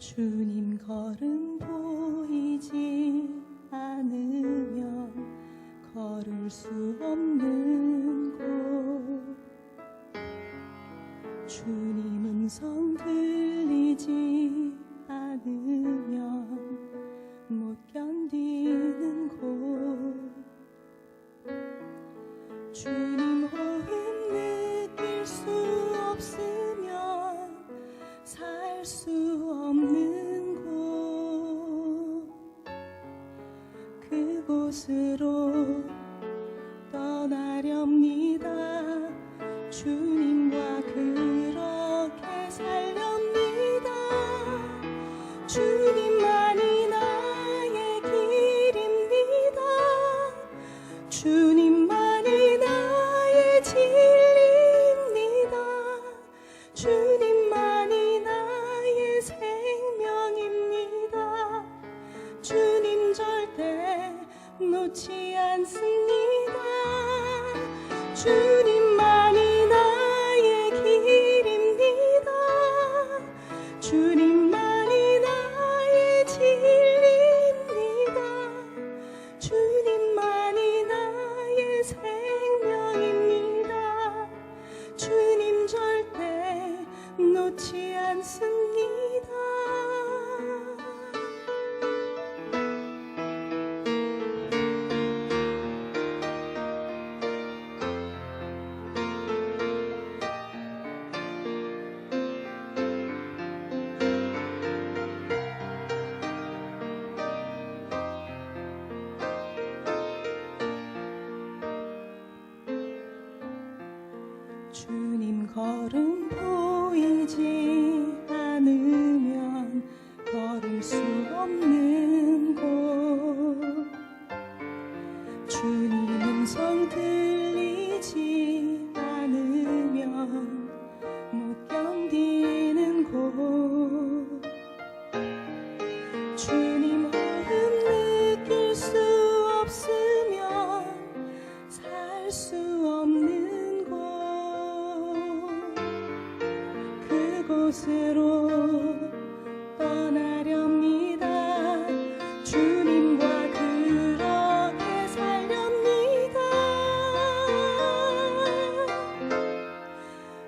주님 걸음 보이지 않으면 걸을 수 없는 곳, 주님 음성 들리지 않으면 못 견디는 곳, 주님 호흡 느낄 수 없으면 살 수 없는 곳, 그곳으로 떠나렵니다. 주님과 그렇게 살렵니다. 주님만이 나의 길입니다. 주님만이 나의 진리입니다. 주님만이 나의 생명입니다. 주님 절대 놓지 않습니다. 주님만이 나의 길입니다. 주님만이 나의 진리입니다. 주님만이 나의 생명입니다. 주님 절대 놓지 않습니다. 주님 걸음 보이지 않으면 걸을 수 없는 곳, 주님 음성 들리지 않으면 못 견디는 곳, 주님 호흡 느낄 수 없으면 살 수 없는 그곳으로 떠나렵니다. 주님과 그렇게 살렵니다.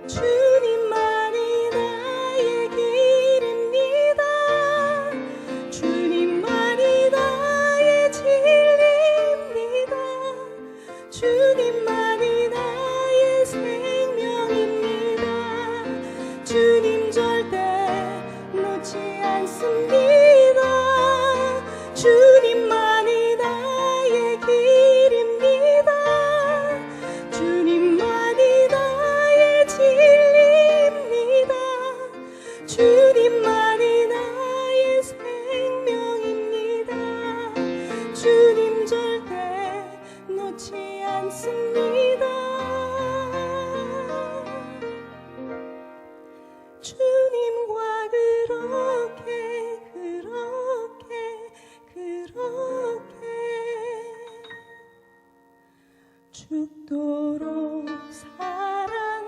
주님만이 나의 길입니다. 주님만이 나의 진리입니다. 주님만이 나의 생명입니다. 주님 절대 놓지 않습니다. 주님만이 나의 길입니다. 주님만이 나의 진리입니다. 주님만이 나의 생명입니다. 주님 절대 놓지 않습니다. 주님과 그렇게 죽도록 사랑하렴니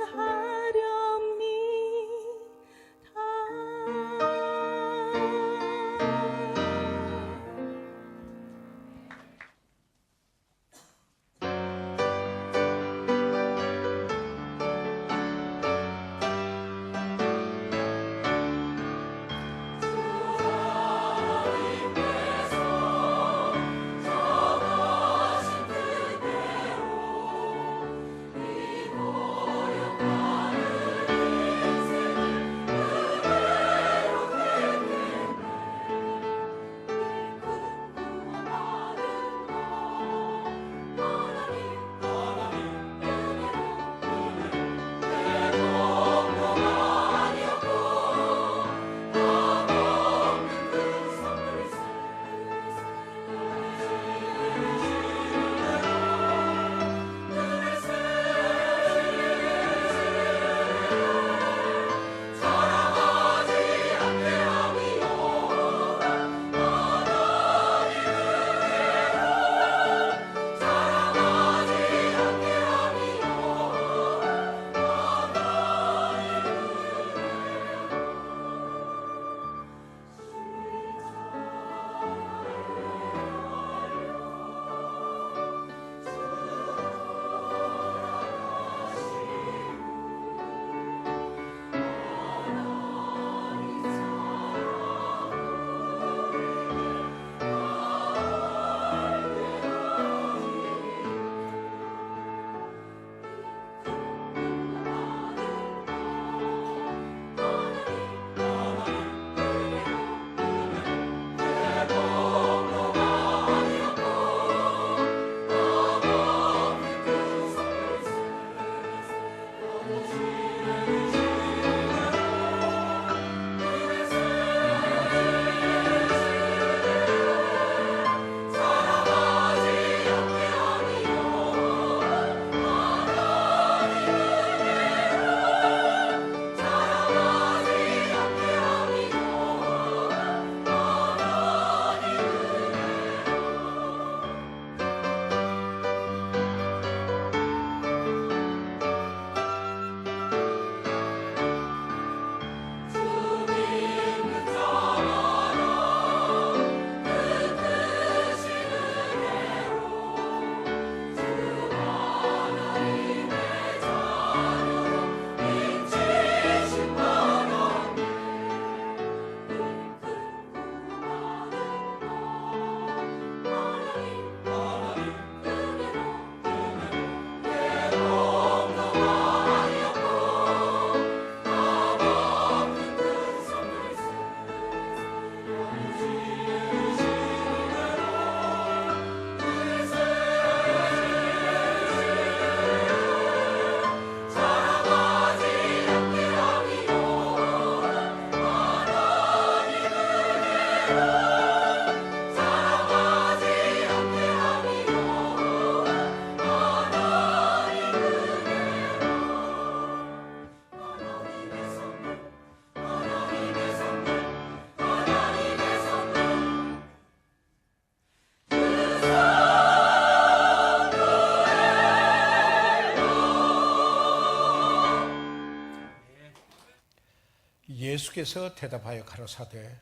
예수께서 대답하여 가라사대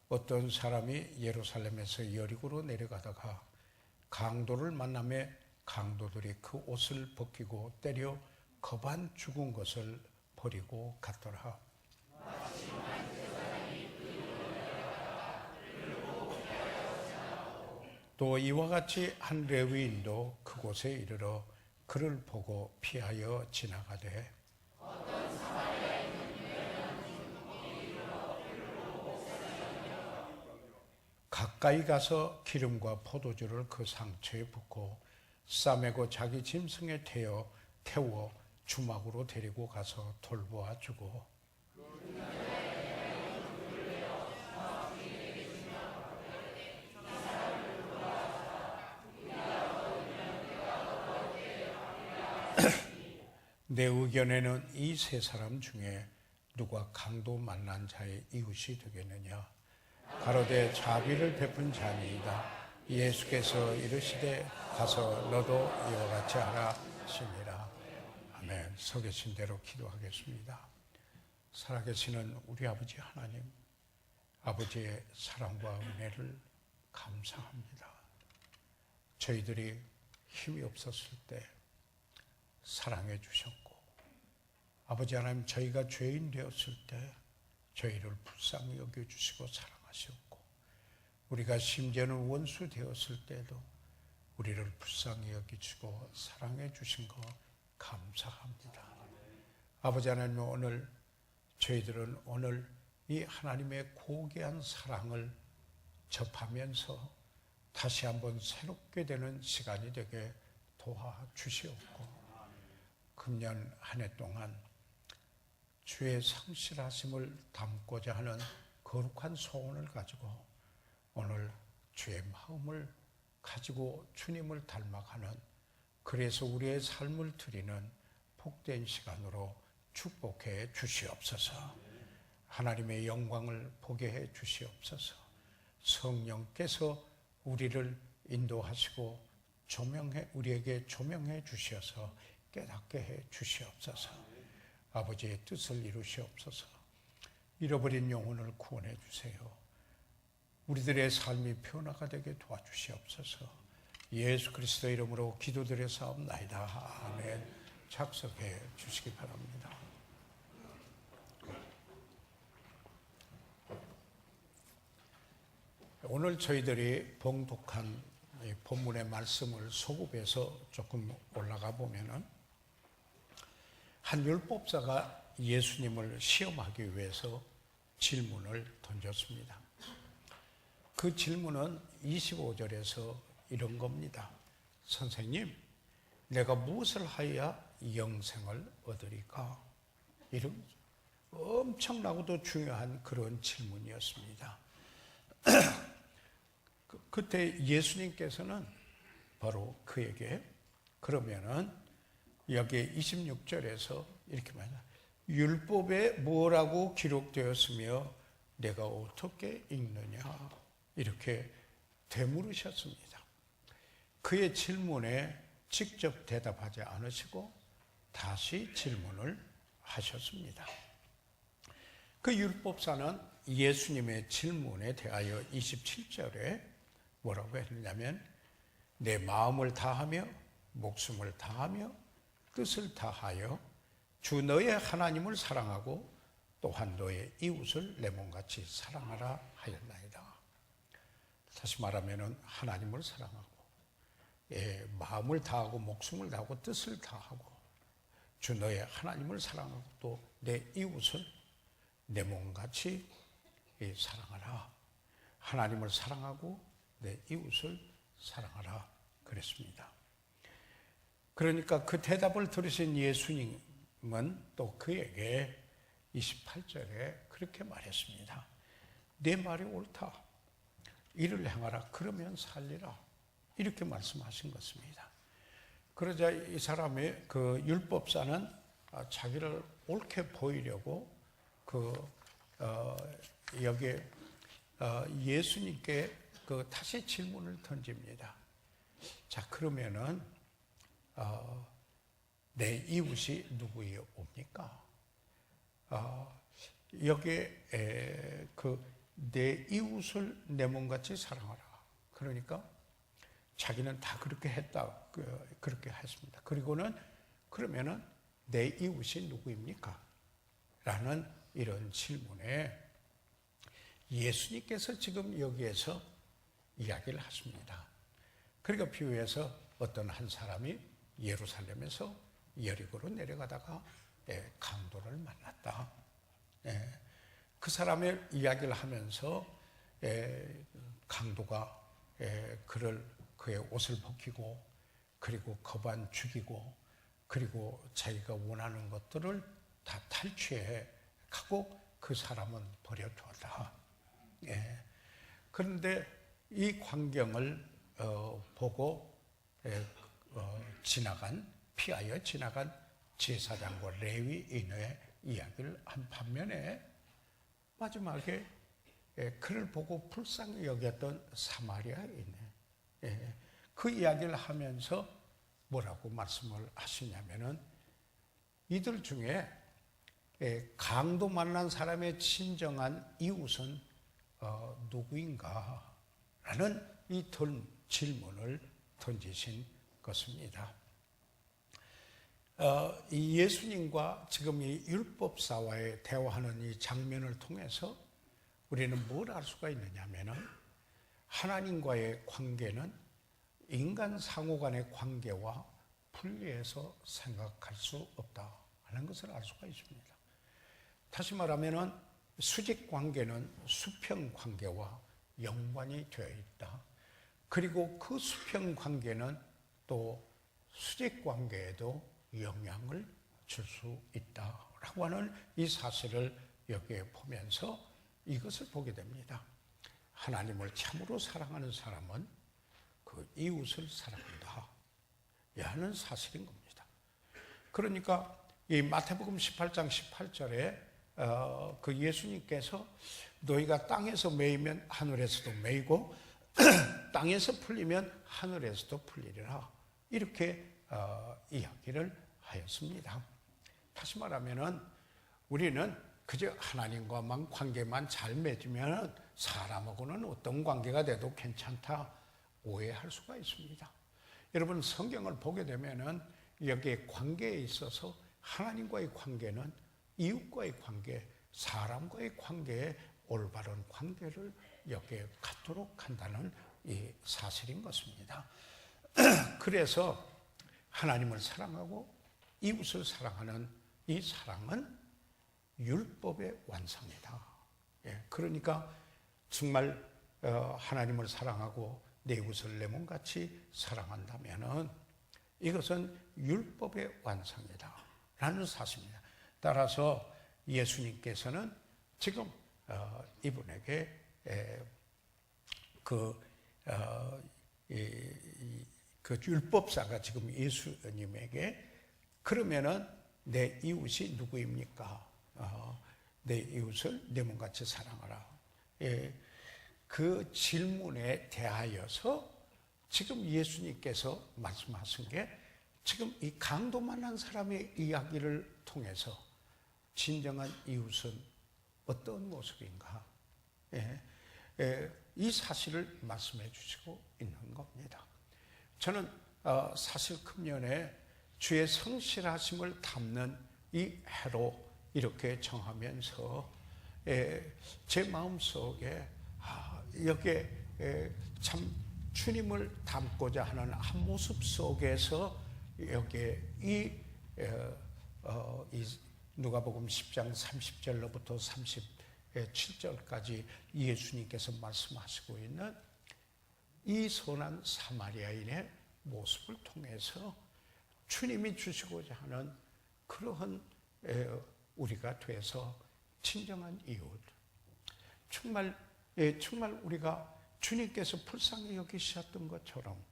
어떤 사람이 예루살렘에서 여리고로 내려가다가 강도를 만나매 강도들이 그 옷을 벗기고 때려 겁안 죽은 것을 버리고 갔더라. 또 이와 같이 한 레위인도 그곳에 이르러 그를 보고 피하여 지나가되 가까이 가서 기름과 포도주를 그 상처에 붓고 싸매고 자기 짐승에 태워 주막으로 데리고 가서 돌보아 주고 내 의견에는 이 세 사람 중에 누가 강도 만난 자의 이웃이 되겠느냐? 가로되 자비를 베푼 자니이다. 예수께서 이르시되 가서 너도 이와 같이 하라 하시니라. 아멘. 서 계신 대로 기도하겠습니다. 살아계시는 우리 아버지 하나님, 아버지의 사랑과 은혜를 감사합니다. 저희들이 힘이 없었을 때 사랑해 주셨고, 아버지 하나님, 저희가 죄인 되었을 때 저희를 불쌍히 여겨주시고 사랑하셨고, 우리가 심지어는 원수 되었을 때도 우리를 불쌍히 여기시고 사랑해 주신 거 감사합니다. 아버지 하나님, 오늘 저희들은 오늘 이 하나님의 고귀한 사랑을 접하면서 다시 한번 새롭게 되는 시간이 되게 도와주시옵고, 금년 한 해 동안 주의 성실하심을 담고자 하는 거룩한 소원을 가지고 오늘 주의 마음을 가지고 주님을 닮아가는, 그래서 우리의 삶을 드리는 복된 시간으로 축복해 주시옵소서. 하나님의 영광을 보게 해 주시옵소서. 성령께서 우리를 인도하시고 우리에게 조명해 주셔서 깨닫게 해 주시옵소서. 아버지의 뜻을 이루시옵소서. 잃어버린 영혼을 구원해 주세요. 우리들의 삶이 변화가 되게 도와주시옵소서. 예수 그리스도 이름으로 기도드려사옵나이다. 아멘. 작석해 주시기 바랍니다. 오늘 저희들이 봉독한 이 본문의 말씀을 소급해서 조금 올라가 보면은, 한 율법사가 예수님을 시험하기 위해서 질문을 던졌습니다. 그 질문은 25절에서 이런 겁니다. 선생님, 내가 무엇을 하여야 영생을 얻으리까? 이런 엄청나고도 중요한 그런 질문이었습니다. 그때 예수님께서는 바로 그에게, 그러면은 여기 26절에서 이렇게 말합니다. 율법에 뭐라고 기록되었으며 내가 어떻게 읽느냐? 이렇게 되물으셨습니다. 그의 질문에 직접 대답하지 않으시고 다시 질문을 하셨습니다. 그 율법사는 예수님의 질문에 대하여 27절에 뭐라고 했느냐면, 내 마음을 다하며 목숨을 다하며 뜻을 다하여 주 너의 하나님을 사랑하고 또한 너의 이웃을 내 몸같이 사랑하라 하였나이다. 다시 말하면 하나님을 사랑하고 마음을 다하고 목숨을 다하고 뜻을 다하고 주 너의 하나님을 사랑하고 또 내 이웃을 내 몸같이 사랑하라. 하나님을 사랑하고 내 이웃을 사랑하라 그랬습니다. 그러니까 그 대답을 들으신 예수님은 또 그에게 28절에 그렇게 말했습니다. 내 말이 옳다. 이를 행하라. 그러면 살리라. 이렇게 말씀하신 것입니다. 그러자 이 사람의 그 율법사는 자기를 옳게 보이려고 여기에 예수님께 다시 질문을 던집니다. 자, 그러면은 내 이웃이 누구이옵니까? 여기에 내 이웃을 내 몸같이 사랑하라. 그러니까 자기는 다 그렇게 했다. 그렇게 했습니다. 그리고는 그러면은 내 이웃이 누구입니까? 라는 이런 질문에 예수님께서 지금 여기에서 이야기를 하십니다. 그러니까 비유해서 어떤 한 사람이 예루살렘에서 여리고로 내려가다가 강도를 만났다. 그 사람의 이야기를 하면서 강도가 그의 옷을 벗기고 그리고 거반 죽이고 그리고 자기가 원하는 것들을 다 탈취해 가고 그 사람은 버려두었다. 그런데 이 광경을 보고 피하여 지나간 제사장과 레위인의 이야기를 한 반면에 마지막에 그를 보고 불쌍히 여겼던 사마리아인의 그 이야기를 하면서 뭐라고 말씀을 하시냐면은 이들 중에 강도 만난 사람의 진정한 이웃은 누구인가? 라는 이 질문을 던지신 것입니다. 이 예수님과 지금 이 율법사와의 대화하는 이 장면을 통해서 우리는 뭘 알 수가 있느냐면은 하나님과의 관계는 인간 상호 간의 관계와 분리해서 생각할 수 없다 하는 것을 알 수가 있습니다. 다시 말하면은 수직 관계는 수평 관계와 연관이 되어 있다. 그리고 그 수평 관계는 또 수직 관계에도 영향을 줄 수 있다라고 하는 이 사실을 여기에 보면서 이것을 보게 됩니다. 하나님을 참으로 사랑하는 사람은 그 이웃을 사랑한다 하는 사실인 겁니다. 그러니까 이 마태복음 18장 18절에 그 예수님께서 너희가 땅에서 매이면 하늘에서도 매이고 땅에서 풀리면 하늘에서도 풀리리라 이렇게 이야기를 하였습니다. 다시 말하면은 우리는 그저 하나님과만 관계만 잘 맺으면 사람하고는 어떤 관계가 돼도 괜찮다 오해할 수가 있습니다. 여러분 성경을 보게 되면은 여기에 관계에 있어서 하나님과의 관계는 이웃과의 관계, 사람과의 관계에 올바른 관계를 여기에 갖도록 한다는 이 사실인 것입니다. 그래서 하나님을 사랑하고 이웃을 사랑하는 이 사랑은 율법의 완성이다. 그러니까 정말 하나님을 사랑하고 내 이웃을 내 몸같이 사랑한다면은 이것은 율법의 완성이다 라는 사실입니다. 따라서 예수님께서는 지금 이분에게 그 율법사가 지금 예수님에게 그러면은 내 이웃이 누구입니까? 내 이웃을 내 몸같이 사랑하라. 그 질문에 대하여서 지금 예수님께서 말씀하신 게 지금 이 강도 만난 사람의 이야기를 통해서 진정한 이웃은 어떤 모습인가? 이 사실을 말씀해 주시고 있는 겁니다. 저는 사실 금년에 주의 성실하심을 담는 이 해로 이렇게 정하면서 제 마음속에 여기에 참 주님을 닮고자 하는 한 모습 속에서 여기에 이 누가복음 10장 30절로부터 37절까지 예수님께서 말씀하시고 있는 이 선한 사마리아인의 모습을 통해서 주님이 주시고자 하는 그러한 우리가 돼서 진정한 이웃, 정말 우리가 주님께서 불쌍히 여기셨던 것처럼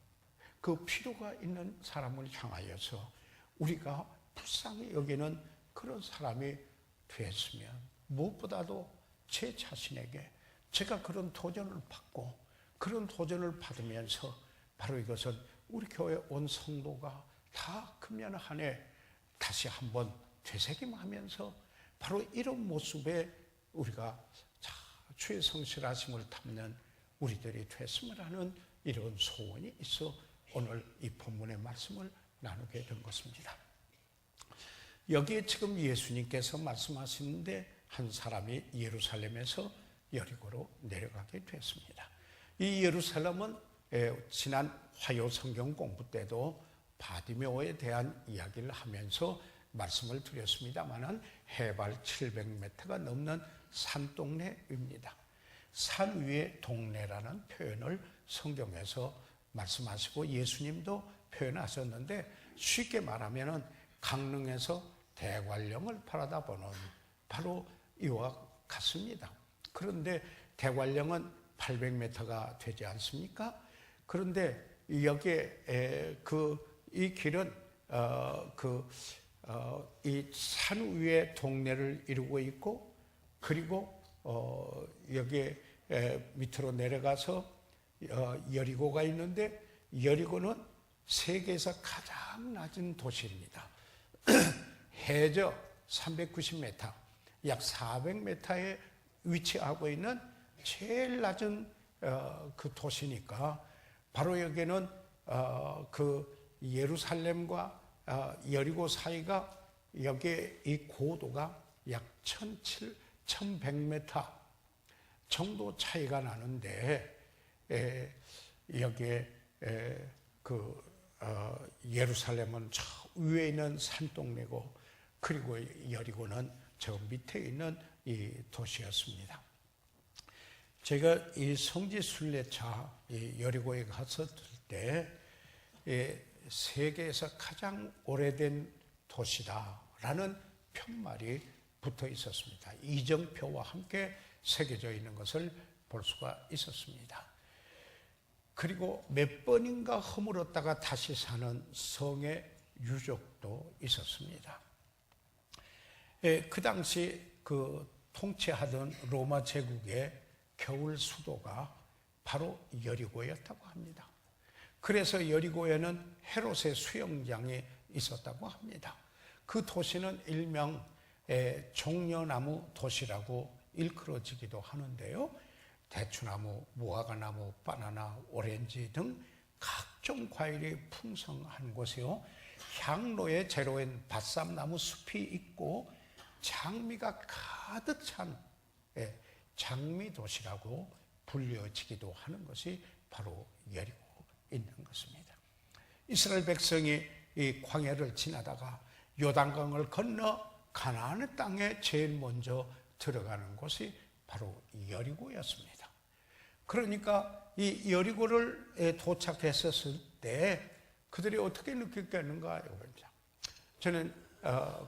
그 필요가 있는 사람을 향하여서 우리가 불쌍히 여기는 그런 사람이 되었으면 무엇보다도 제 자신에게 제가 그런 도전을 받고 그런 도전을 받으면서 바로 이것은 우리 교회 온 성도가 다 금년 한 해 다시 한번 되새김하면서 바로 이런 모습의 우리가 주의 성실하심을 탐는 우리들이 됐으면 하는 이런 소원이 있어 오늘 이 본문의 말씀을 나누게 된 것입니다. 여기에 지금 예수님께서 말씀하시는데 한 사람이 예루살렘에서 여리고로 내려가게 됐습니다. 이 예루살렘은 지난 화요 성경 공부 때도 바디메오에 대한 이야기를 하면서 말씀을 드렸습니다마는 해발 700m가 넘는 산동네입니다. 산 위의 동네라는 표현을 성경에서 말씀하시고 예수님도 표현하셨는데 쉽게 말하면 강릉에서 대관령을 바라다 보는 바로 이와 같습니다. 그런데 대관령은 800m가 되지 않습니까? 그런데 여기에 이 길은 이 산 위의 동네를 이루고 있고 그리고 여기에 밑으로 내려가서 여리고가 있는데 여리고는 세계에서 가장 낮은 도시입니다. 해저 390m, 약 400m에 위치하고 있는 제일 낮은 그 도시니까 바로 여기는 그 예루살렘과 여리고 사이가 여기에 이 고도가 약 1100m 정도 차이가 나는데 여기에 예루살렘은 저 위에 있는 산동네고 그리고 여리고는 저 밑에 있는 이 도시였습니다. 제가 이 성지 순례차 여리고에 갔었을 때 세계에서 가장 오래된 도시다라는 편말이 붙어 있었습니다. 이정표와 함께 새겨져 있는 것을 볼 수가 있었습니다. 그리고 몇 번인가 허물었다가 다시 사는 성의 유적도 있었습니다. 그 당시 그 통치하던 로마 제국의 겨울 수도가 바로 여리고였다고 합니다. 그래서 여리고에는 헤롯의 수영장이 있었다고 합니다. 그 도시는 일명 종려나무 도시라고 일컬어지기도 하는데요. 대추나무, 무화과나무, 바나나, 오렌지 등 각종 과일이 풍성한 곳이요. 향로에 제로인 밭삼나무 숲이 있고 장미가 가득 찬 장미도시라고 불려지기도 하는 것이 바로 여리고 있는 것입니다. 이스라엘 백성이 이 광야를 지나다가 요단강을 건너 가나안의 땅에 제일 먼저 들어가는 곳이 바로 여리고였습니다. 그러니까 이 여리고를 도착했었을 때 그들이 어떻게 느꼈겠는가? 저는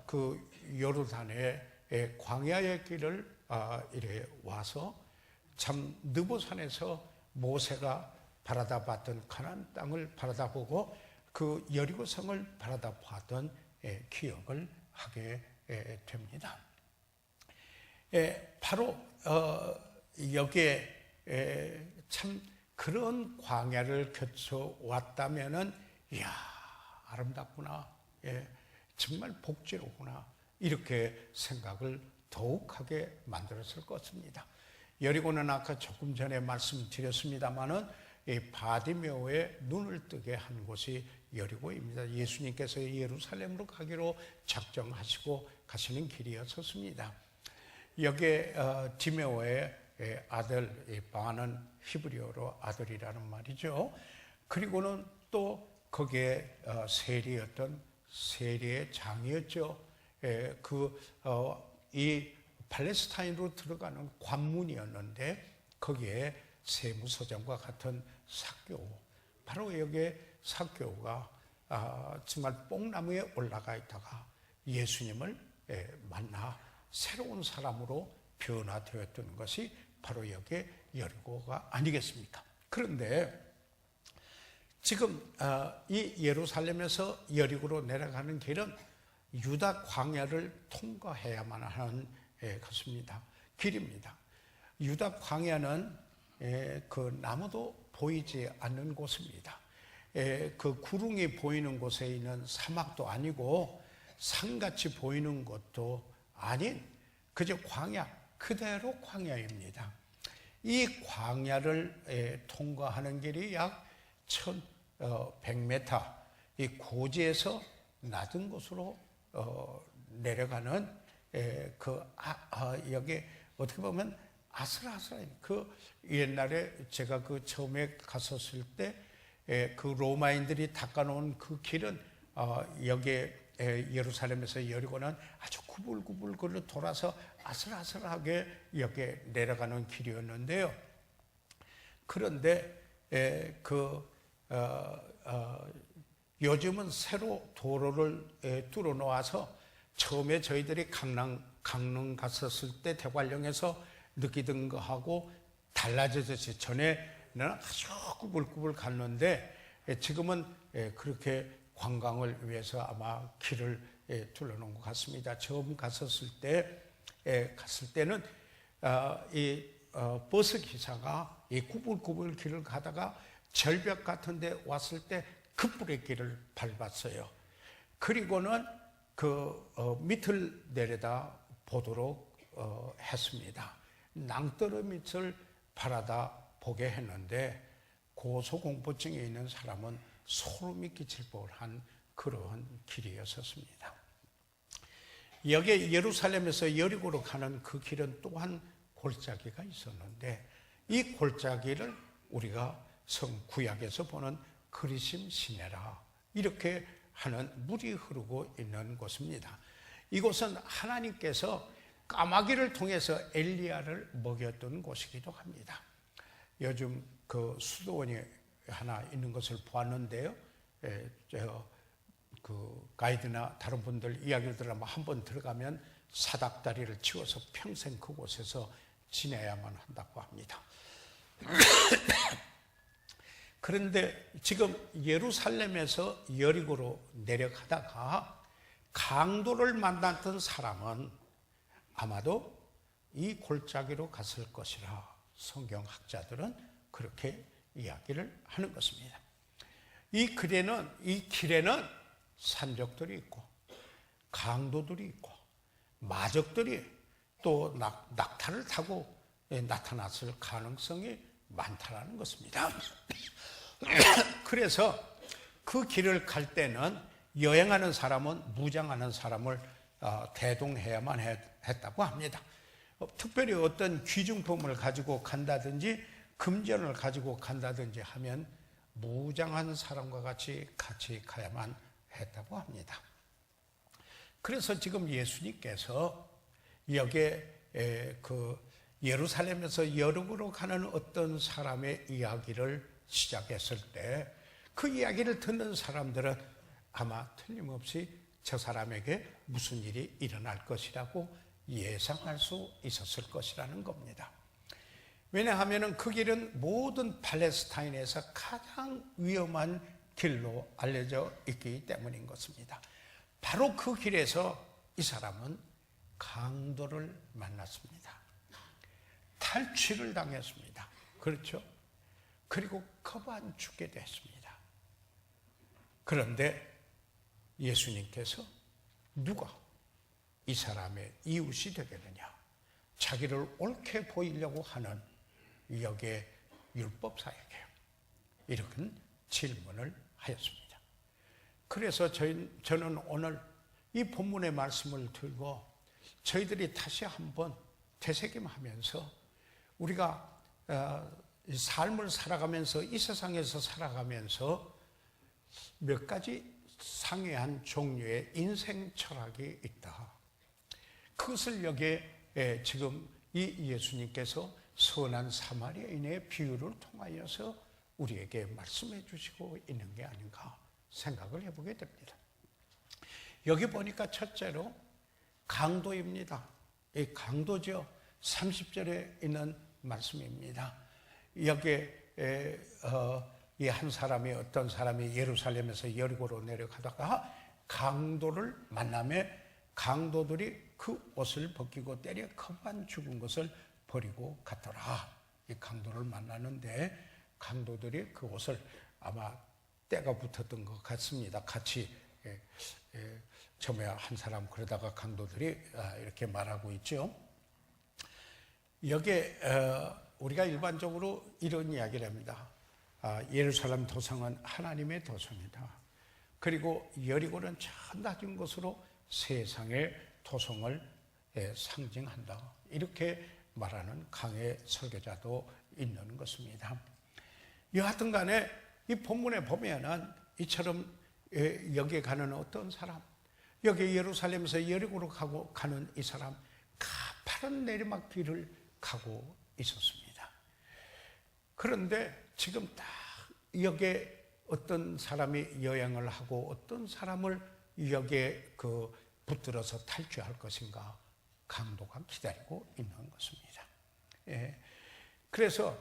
그 요르단의 광야의 길을 이래 와서 참 느보산에서 모세가 바라다 봤던 가나안 땅을 바라다 보고 그 여리고성을 바라다 봤던 기억을 하게 됩니다. 바로 여기에 참 그런 광야를 거쳐 왔다면은 이야 아름답구나, 정말 복지로구나 이렇게 생각을 더욱하게 만들었을 것입니다. 여리고는 아까 조금 전에 말씀드렸습니다마는 이 바디메오의 눈을 뜨게 한 곳이 여리고입니다. 예수님께서 예루살렘으로 가기로 작정하시고 가시는 길이었습니다. 여기에 디메오의 아들 바는 히브리어로 아들이라는 말이죠. 그리고는 또 거기에 세리였던 세리의 장이었죠. 이 팔레스타인으로 들어가는 관문이었는데 거기에 세무서장과 같은 삭교, 바로 여기에 삭교가 정말 뽕나무에 올라가 있다가 예수님을 만나 새로운 사람으로 변화되었던 것이 바로 여기에 여리고가 아니겠습니까? 그런데 지금 이 예루살렘에서 여리고로 내려가는 길은 유다 광야를 통과해야만 하는 것입니다. 길입니다. 유다 광야는 그 나무도 보이지 않는 곳입니다. 그 구릉이 보이는 곳에 있는 사막도 아니고 산같이 보이는 것도 아닌 그저 광야, 그대로 광야입니다. 이 광야를 통과하는 길이 약 1100m, 이 고지에서 낮은 곳으로 내려가는 여기 어떻게 보면 아슬아슬한 옛날에 제가 처음에 갔었을 때 그 로마인들이 닦아놓은 그 길은 여기 예루살렘에서 여리고는 아주 구불구불 돌아서 아슬아슬하게 여기 내려가는 길이었는데요. 그런데 요즘은 새로 도로를 뚫어 놓아서 처음에 저희들이 강릉 갔었을 때 대관령에서 느끼던 거하고 달라졌지. 전에는 아주 구불구불 갔는데 지금은 그렇게 관광을 위해서 아마 길을 둘러놓은 것 같습니다. 처음 갔을 때는 버스 기사가 이 구불구불 길을 가다가 절벽 같은 데 왔을 때 급브레이크를 밟았어요. 그리고는 밑을 내려다 보도록 했습니다. 낭떠러 밑을 바라다 보게 했는데 고소공포증이 있는 사람은 소름이 끼칠 법한 그러한 길이었었습니다. 여기 예루살렘에서 여리고로 가는 그 길은 또한 골짜기가 있었는데 이 골짜기를 우리가 구약에서 보는 그리심 시내라 이렇게 하는 물이 흐르고 있는 곳입니다. 이곳은 하나님께서 까마귀를 통해서 엘리야를 먹였던 곳이기도 합니다. 요즘 수도원이 하나 있는 것을 보았는데요. 가이드나 다른 분들 이야기를 들으면 한번 들어가면 사닥다리를 치워서 평생 그곳에서 지내야만 한다고 합니다. 그런데 지금 예루살렘에서 여리고로 내려가다가 강도를 만났던 사람은 아마도 이 골짜기로 갔을 것이라 성경학자들은 그렇게 이야기를 하는 것입니다. 이 길에는 산적들이 있고 강도들이 있고 마적들이 또 낙타를 타고 나타났을 가능성이 많다라는 것입니다. 그래서 그 길을 갈 때는 여행하는 사람은 무장하는 사람을 대동해야만 했다고 합니다. 특별히 어떤 귀중품을 가지고 간다든지 금전을 가지고 간다든지 하면 무장한 사람과 같이 가야만 했다고 합니다. 그래서 지금 예수님께서 여기에 예루살렘에서 여리고로 가는 어떤 사람의 이야기를 시작했을 때 그 이야기를 듣는 사람들은 아마 틀림없이 저 사람에게 무슨 일이 일어날 것이라고 예상할 수 있었을 것이라는 겁니다. 왜냐하면 그 길은 모든 팔레스타인에서 가장 위험한 길로 알려져 있기 때문인 것입니다. 바로 그 길에서 이 사람은 강도를 만났습니다. 탈취를 당했습니다. 그렇죠? 그리고 거반 죽게 됐습니다. 그런데 예수님께서 누가 이 사람의 이웃이 되겠느냐? 자기를 옳게 보이려고 하는 여기에 율법사에게 이렇게 질문을 하였습니다. 그래서 저는 오늘 이 본문의 말씀을 들고 저희들이 다시 한번 되새김하면서 우리가 삶을 살아가면서 이 세상에서 살아가면서 몇 가지 상이한 종류의 인생 철학이 있다. 그것을 여기에 지금 이 예수님께서 선한 사마리아인의 비유를 통하여서 우리에게 말씀해 주시고 있는 게 아닌가 생각을 해보게 됩니다. 여기 보니까 첫째로 강도입니다. 이 강도죠. 30절에 있는 말씀입니다. 여기에 이 한 사람이 어떤 사람이 예루살렘에서 여리고로 내려가다가 강도를 만나매 강도들이 그 옷을 벗기고 때려 거반 죽은 것을 버리고 갔더라. 이 강도를 만나는데 강도들이 그 옷을 아마 때가 붙었던 것 같습니다. 같이 처음에 한 사람 그러다가 강도들이 이렇게 말하고 있죠. 여기에 우리가 일반적으로 이런 이야기를 합니다. 예루살렘 도성은 하나님의 도성이다. 그리고 여리고는 저 낮은 곳으로 세상의 도성을 상징한다. 이렇게 말하는 강의 설교자도 있는 것입니다. 여하튼 간에 이 본문에 보면은 이처럼 여기에 가는 어떤 사람, 여기 예루살렘에서 여리고로 가는 이 사람, 가파른 내리막길을 가고 있었습니다. 그런데 지금 딱 여기에 어떤 사람이 여행을 하고 어떤 사람을 여기에 붙들어서 탈취할 것인가, 강도가 기다리고 있는 것입니다. 그래서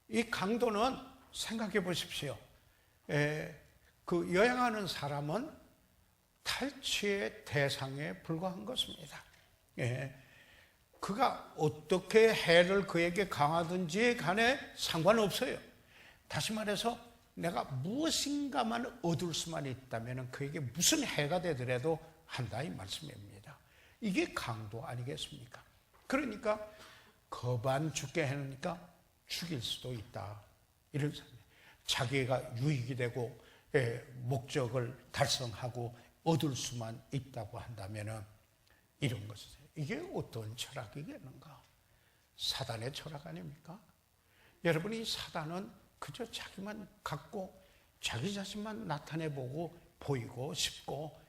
이 강도는 생각해 보십시오. 그 여행하는 사람은 탈취의 대상에 불과한 것입니다. 그가 어떻게 해를 그에게 강하든지 간에 상관없어요. 다시 말해서 내가 무엇인가만 얻을 수만 있다면 그에게 무슨 해가 되더라도 한다, 이 말씀입니다. 이게 강도 아니겠습니까? 그러니까 거반 죽게 해놓으니까 죽일 수도 있다, 이런 생각. 자기가 유익이 되고 목적을 달성하고 얻을 수만 있다고 한다면 이런 것이죠. 이게 어떤 철학이겠는가? 사단의 철학 아닙니까? 여러분, 이 사단은 그저 자기만 갖고 자기 자신만 나타내보고 보이고 싶고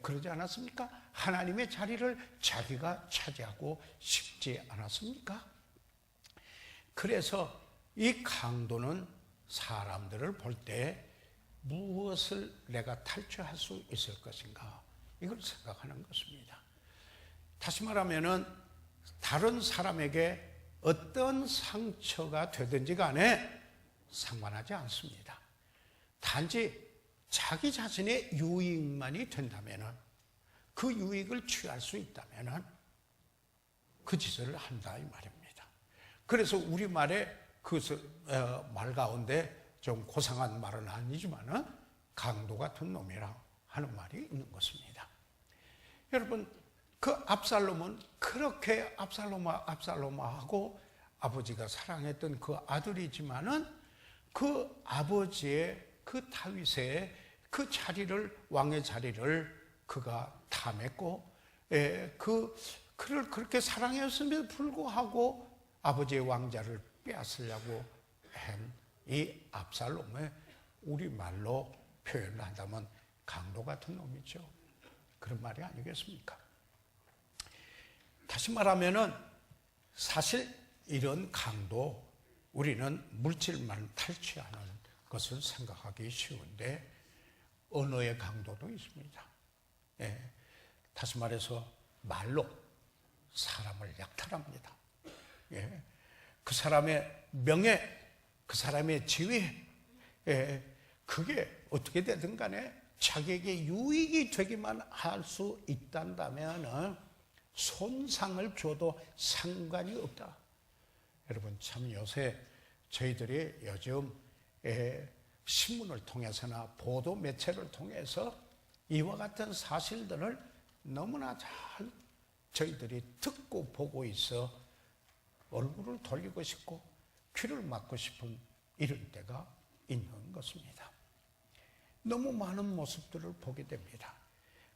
그러지 않았습니까? 하나님의 자리를 자기가 차지하고 싶지 않았습니까? 그래서 이 강도는 사람들을 볼 때 무엇을 내가 탈취할 수 있을 것인가, 이걸 생각하는 것입니다. 다시 말하면은 다른 사람에게 어떤 상처가 되든지 간에 상관하지 않습니다. 단지 자기 자신의 유익만이 된다면, 그 유익을 취할 수 있다면 그 짓을 한다, 이 말입니다. 그래서 우리말에 말 가운데 좀 고상한 말은 아니지만은 강도 같은 놈이라 하는 말이 있는 것입니다. 여러분, 그 압살롬은 그렇게 압살롬하고 아버지가 사랑했던 그 아들이지만은 그 아버지의 그 다윗의 그 자리를, 왕의 자리를 그가 탐했고, 그를 그렇게 사랑했음에도 불구하고 아버지의 왕자를 빼앗으려고 한 이 압살롬의 우리말로 표현을 한다면 강도 같은 놈이죠. 그런 말이 아니겠습니까? 다시 말하면은 사실 이런 강도, 우리는 물질만 탈취하는 것을 생각하기 쉬운데 언어의 강도도 있습니다. 다시 말해서 말로 사람을 약탈합니다. 그 사람의 명예, 그 사람의 지위, 그게 어떻게 되든 간에 자기에게 유익이 되기만 할 수 있단다면 손상을 줘도 상관이 없다. 여러분, 참 요새 저희들이 요즘 신문을 통해서나 보도 매체를 통해서 이와 같은 사실들을 너무나 잘 저희들이 듣고 보고 있어 얼굴을 돌리고 싶고 귀를 막고 싶은 이런 때가 있는 것입니다. 너무 많은 모습들을 보게 됩니다.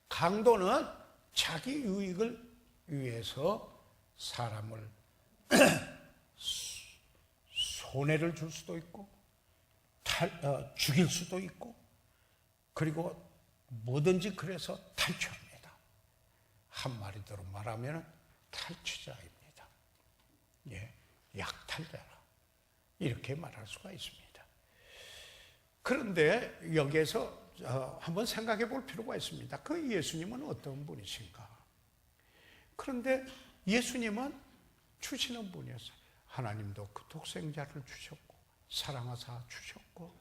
강도는 자기 유익을 위해서 사람을 손해를 줄 수도 있고 죽일 수도 있고, 그리고 뭐든지 그래서 탈취합니다. 한마디로 말하면 탈취자입니다. 약탈자라, 이렇게 말할 수가 있습니다. 그런데 여기에서 한번 생각해 볼 필요가 있습니다. 그 예수님은 어떤 분이신가? 그런데 예수님은 주시는 분이었어요. 하나님도 그 독생자를 주셨고 사랑하사 주셨고,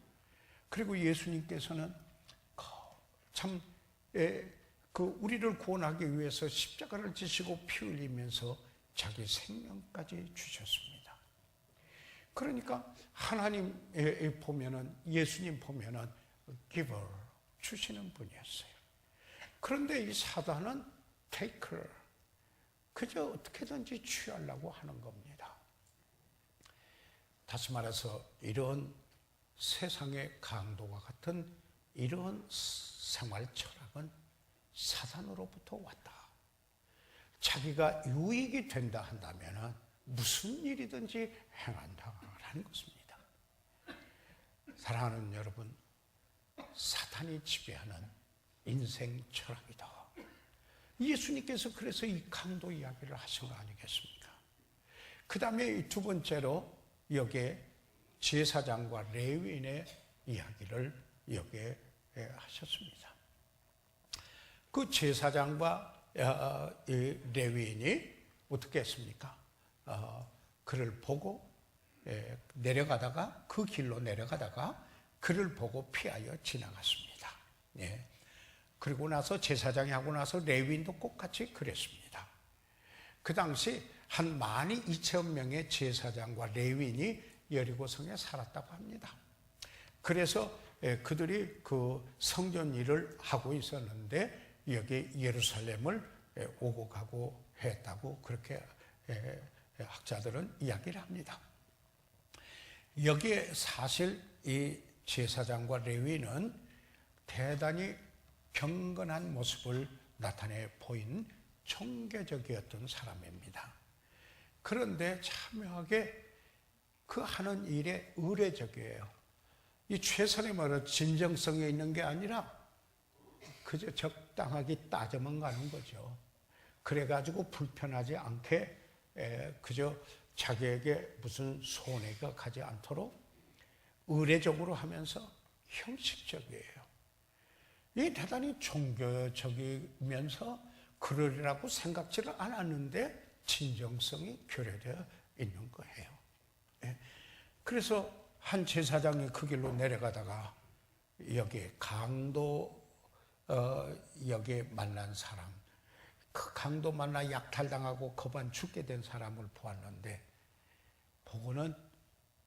그리고 예수님께서는 참 우리를 구원하기 위해서 십자가를 지시고 피 흘리면서 자기 생명까지 주셨습니다. 그러니까 하나님에 보면은, 예수님 보면은 giver, 주시는 분이었어요. 그런데 이 사단은 taker, 그저 어떻게든지 취하려고 하는 겁니다. 다시 말해서 이런 세상의 강도와 같은 이런 생활 철학은 사단으로부터 왔다. 자기가 유익이 된다 한다면 무슨 일이든지 행한다라는 것입니다. 사랑하는 여러분, 사탄이 지배하는 인생 철학이다. 예수님께서 그래서 이 강도 이야기를 하신 거 아니겠습니까? 그 다음에 두 번째로 여기에 제사장과 레위인의 이야기를 여기에 하셨습니다. 그 제사장과 레위인이 어떻게 했습니까? 그를 보고 내려가다가 그 길로 내려가다가 그를 보고 피하여 지나갔습니다. 예. 그리고 나서 제사장이 하고 나서 레위인도 똑같이 그랬습니다. 그 당시 한 12,000명의 제사장과 레위인이 여리고성에 살았다고 합니다. 그래서 그들이 그 성전 일을 하고 있었는데 여기 예루살렘을 오고 가고 했다고 그렇게 학자들은 이야기를 합니다. 여기에 사실 이 제사장과 레위인은 대단히 경건한 모습을 나타내 보인 청교적이었던 사람입니다. 그런데 참여하게 그 하는 일에 의례적이에요. 이 최선의 말은 진정성이 있는 게 아니라 그저 적당하게 따져만 가는 거죠. 그래가지고 불편하지 않게 그저 자기에게 무슨 손해가 가지 않도록 의례적으로 하면서 형식적이에요. 이 대단히 종교적이면서 그러리라고 생각지를 않았는데 진정성이 결여되어 있는 거예요. 그래서 한 제사장이 그 길로 내려가다가 여기 강도 여기에 만난 사람, 그 강도 만나 약탈당하고 거반 죽게 된 사람을 보았는데 보고는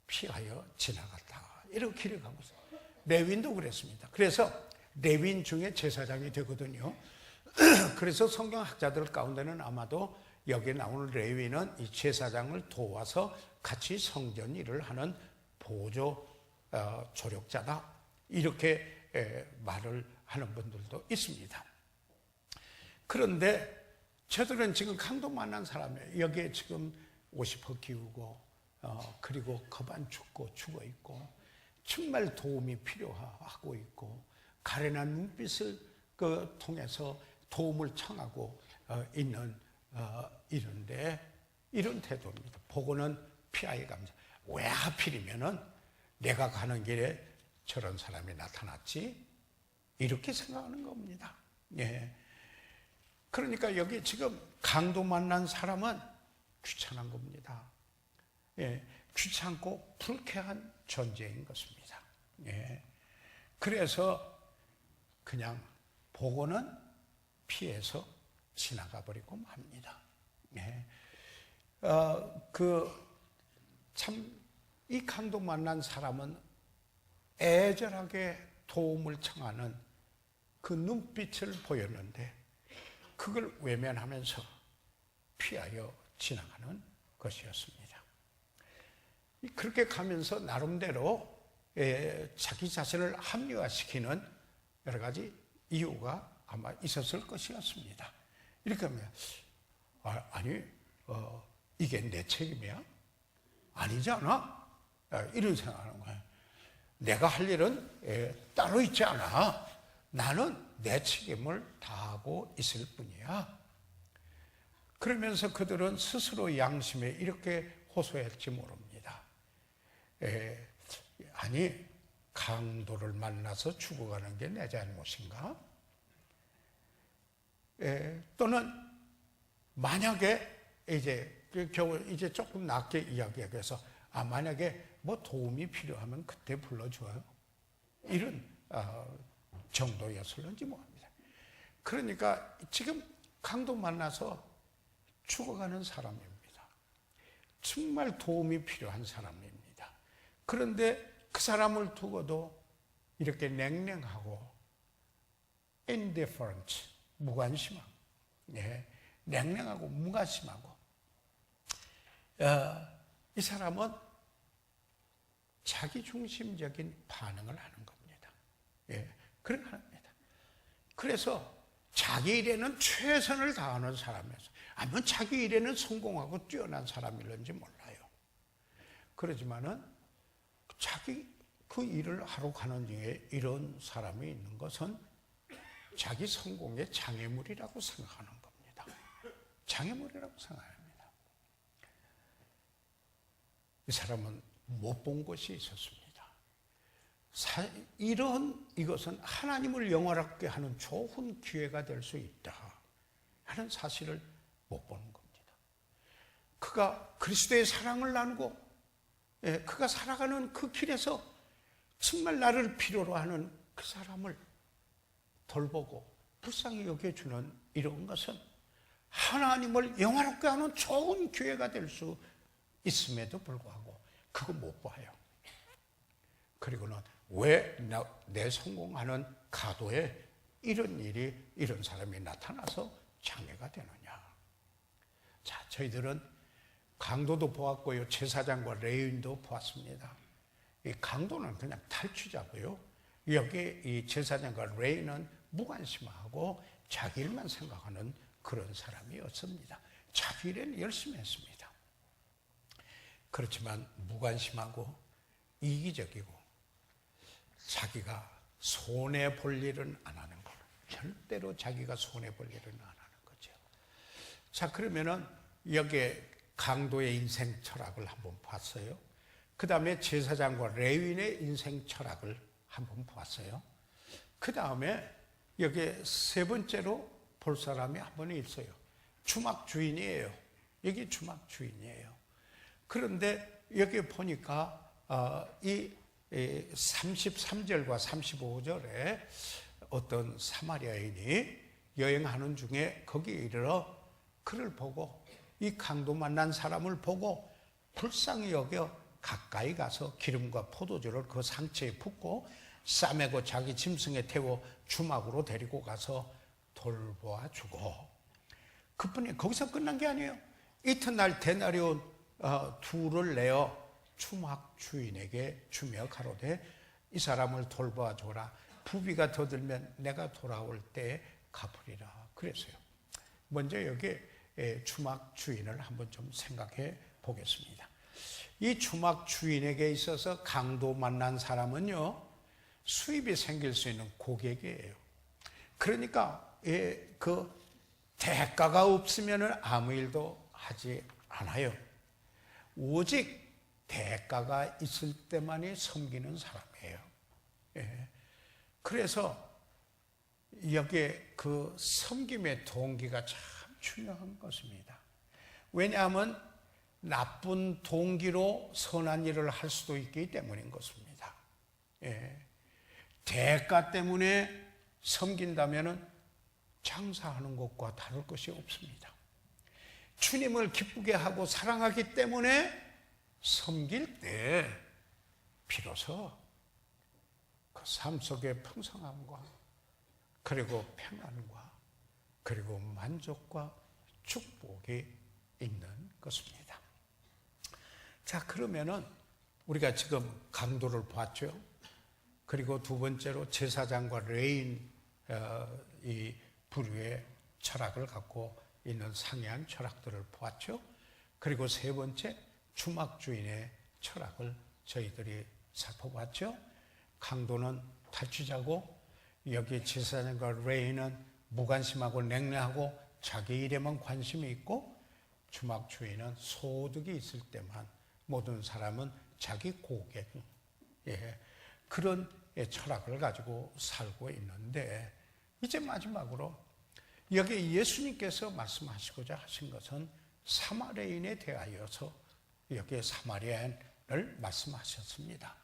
피하여 지나갔다. 이렇게 기록하고 있어요. 레위인도 그랬습니다. 그래서 레위인 중에 제사장이 되거든요. 그래서 성경학자들 가운데는 아마도 여기에 나오는 레위인은 이 제사장을 도와서 같이 성전 일을 하는 보조 조력자다. 이렇게 말을 하는 분들도 있습니다. 그런데 저들은 지금 강도 만난 사람이에요. 여기에 지금 50% 기우고 그리고 거반 죽고 죽어 있고 정말 도움이 필요하고 있고 가련한 눈빛을 통해서 도움을 청하고 있는 이런데 이런 태도입니다. 보고는 피하여 갑니다. 왜 하필이면은 내가 가는 길에 저런 사람이 나타났지? 이렇게 생각하는 겁니다. 예. 그러니까 여기 지금 강도 만난 사람은 귀찮은 겁니다. 예. 귀찮고 불쾌한 존재인 것입니다. 예. 그래서 그냥 보고는 피해서 지나가 버리고 맙니다. 예. 이 강도 만난 사람은 애절하게 도움을 청하는 그 눈빛을 보였는데 그걸 외면하면서 피하여 지나가는 것이었습니다. 그렇게 가면서 나름대로 자기 자신을 합리화시키는 여러 가지 이유가 아마 있었을 것이었습니다. 이렇게 하면 이게 내 책임이야? 아니잖아? 이런 생각하는 거예요. 내가 할 일은 따로 있지 않아. 나는 내 책임을 다하고 있을 뿐이야. 그러면서 그들은 스스로 양심에 이렇게 호소할지 모릅니다. 아니, 강도를 만나서 죽어가는 게 내 잘못인가? 또는 만약에 이제 조금 낮게 이야기해서 만약에 뭐 도움이 필요하면 그때 불러줘요. 이런 정도였을런지 모릅니다. 그러니까 지금 강도 만나서 죽어가는 사람입니다. 정말 도움이 필요한 사람입니다. 그런데 그 사람을 두고도 이렇게 냉랭하고 indifferent, 무관심하고 냉랭하고 무관심하고 이 사람은 자기중심적인 반응을 하는 겁니다. 예, 그렇게 합니다. 그래서 자기 일에는 최선을 다하는 사람이어서, 아니면 자기 일에는 성공하고 뛰어난 사람일는지 몰라요. 그러지만은 자기 그 일을 하러 가는 중에 이런 사람이 있는 것은 자기 성공의 장애물이라고 생각하는 겁니다. 장애물이라고 생각합니다. 이 사람은 못 본 것이 있었습니다. 이것은 하나님을 영화롭게 하는 좋은 기회가 될 수 있다 하는 사실을 못 보는 겁니다. 그가 그리스도의 사랑을 나누고, 그가 살아가는 그 길에서 정말 나를 필요로 하는 그 사람을 돌보고 불쌍히 여겨주는 이런 것은 하나님을 영화롭게 하는 좋은 기회가 될 수 있음에도 불구하고 그거 못 봐요. 그리고는 왜 내 성공하는 가도에 이런 사람이 나타나서 장애가 되느냐. 자, 저희들은 강도도 보았고요, 제사장과 레위인도 보았습니다. 이 강도는 그냥 탈취자고요, 여기 이 제사장과 레위인은 무관심하고 자기 일만 생각하는 그런 사람이었습니다. 자기 일에는 열심히 했습니다. 그렇지만 무관심하고 이기적이고 자기가 손해볼 일은 안 하는 거예요. 절대로 자기가 손해볼 일은 안 하는 거죠. 자, 그러면은 여기에 강도의 인생 철학을 한번 봤어요. 그 다음에 제사장과 레위인의 인생 철학을 한번 봤어요. 그 다음에 여기에 세 번째로 볼 사람이 한 분 있어요. 주막 주인이에요. 여기 주막 주인이에요. 그런데 여기 보니까 이 33절과 35절에 어떤 사마리아인이 여행하는 중에 거기에 이르러 그를 보고, 이 강도 만난 사람을 보고 불쌍히 여겨 가까이 가서 기름과 포도주를 그 상처에 붓고 싸매고 자기 짐승에 태워 주막으로 데리고 가서 돌보아 주고, 그뿐이 거기서 끝난 게 아니에요. 이튿날 데나리온 둘을 내어 주막 주인에게 주며 가로되 이 사람을 돌보아 줘라. 부비가 더 들면 내가 돌아올 때 갚으리라. 그랬어요. 먼저 여기 주막 주인을 한번 좀 생각해 보겠습니다. 이 주막 주인에게 있어서 강도 만난 사람은요, 수입이 생길 수 있는 고객이에요. 그러니까 그 대가가 없으면 아무 일도 하지 않아요. 오직 대가가 있을 때만이 섬기는 사람이에요. 그래서 여기에 그 섬김의 동기가 참 중요한 것입니다. 왜냐하면 나쁜 동기로 선한 일을 할 수도 있기 때문인 것입니다. 대가 때문에 섬긴다면 장사하는 것과 다를 것이 없습니다. 주님을 기쁘게 하고 사랑하기 때문에 섬길 때 비로소 그 삶 속의 풍성함과 그리고 평안과 그리고 만족과 축복이 있는 것입니다. 자, 그러면은 우리가 지금 강도를 봤죠. 그리고 두 번째로 제사장과 레위인 이 부류의 철학을 갖고 있는 상이한 철학들을 보았죠. 그리고 세 번째 주막 주인의 철학을 저희들이 살펴봤죠. 강도는 탈취자고 여기 제사장과 레위인은 무관심하고 냉랭하고 자기 일에만 관심이 있고, 주막 주인은 소득이 있을 때만 모든 사람은 자기 고객, 그런 철학을 가지고 살고 있는데, 이제 마지막으로 여기 예수님께서 말씀하시고자 하신 것은 사마리아인에 대하여서 여기에 사마리아인을 말씀하셨습니다.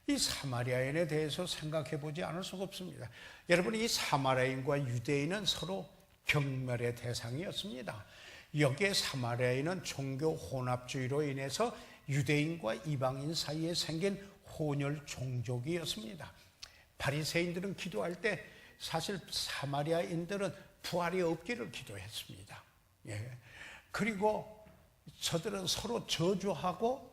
이 사마리아인에 대해서 생각해 보지 않을 수가 없습니다. 여러분, 이 사마리아인과 유대인은 서로 경멸의 대상이었습니다. 여기에 사마리아인은 종교 혼합주의로 인해서 유대인과 이방인 사이에 생긴 혼혈 종족이었습니다. 바리새인들은 기도할 때 사실 사마리아인들은 부활이 없기를 기도했습니다. 그리고 저들은 서로 저주하고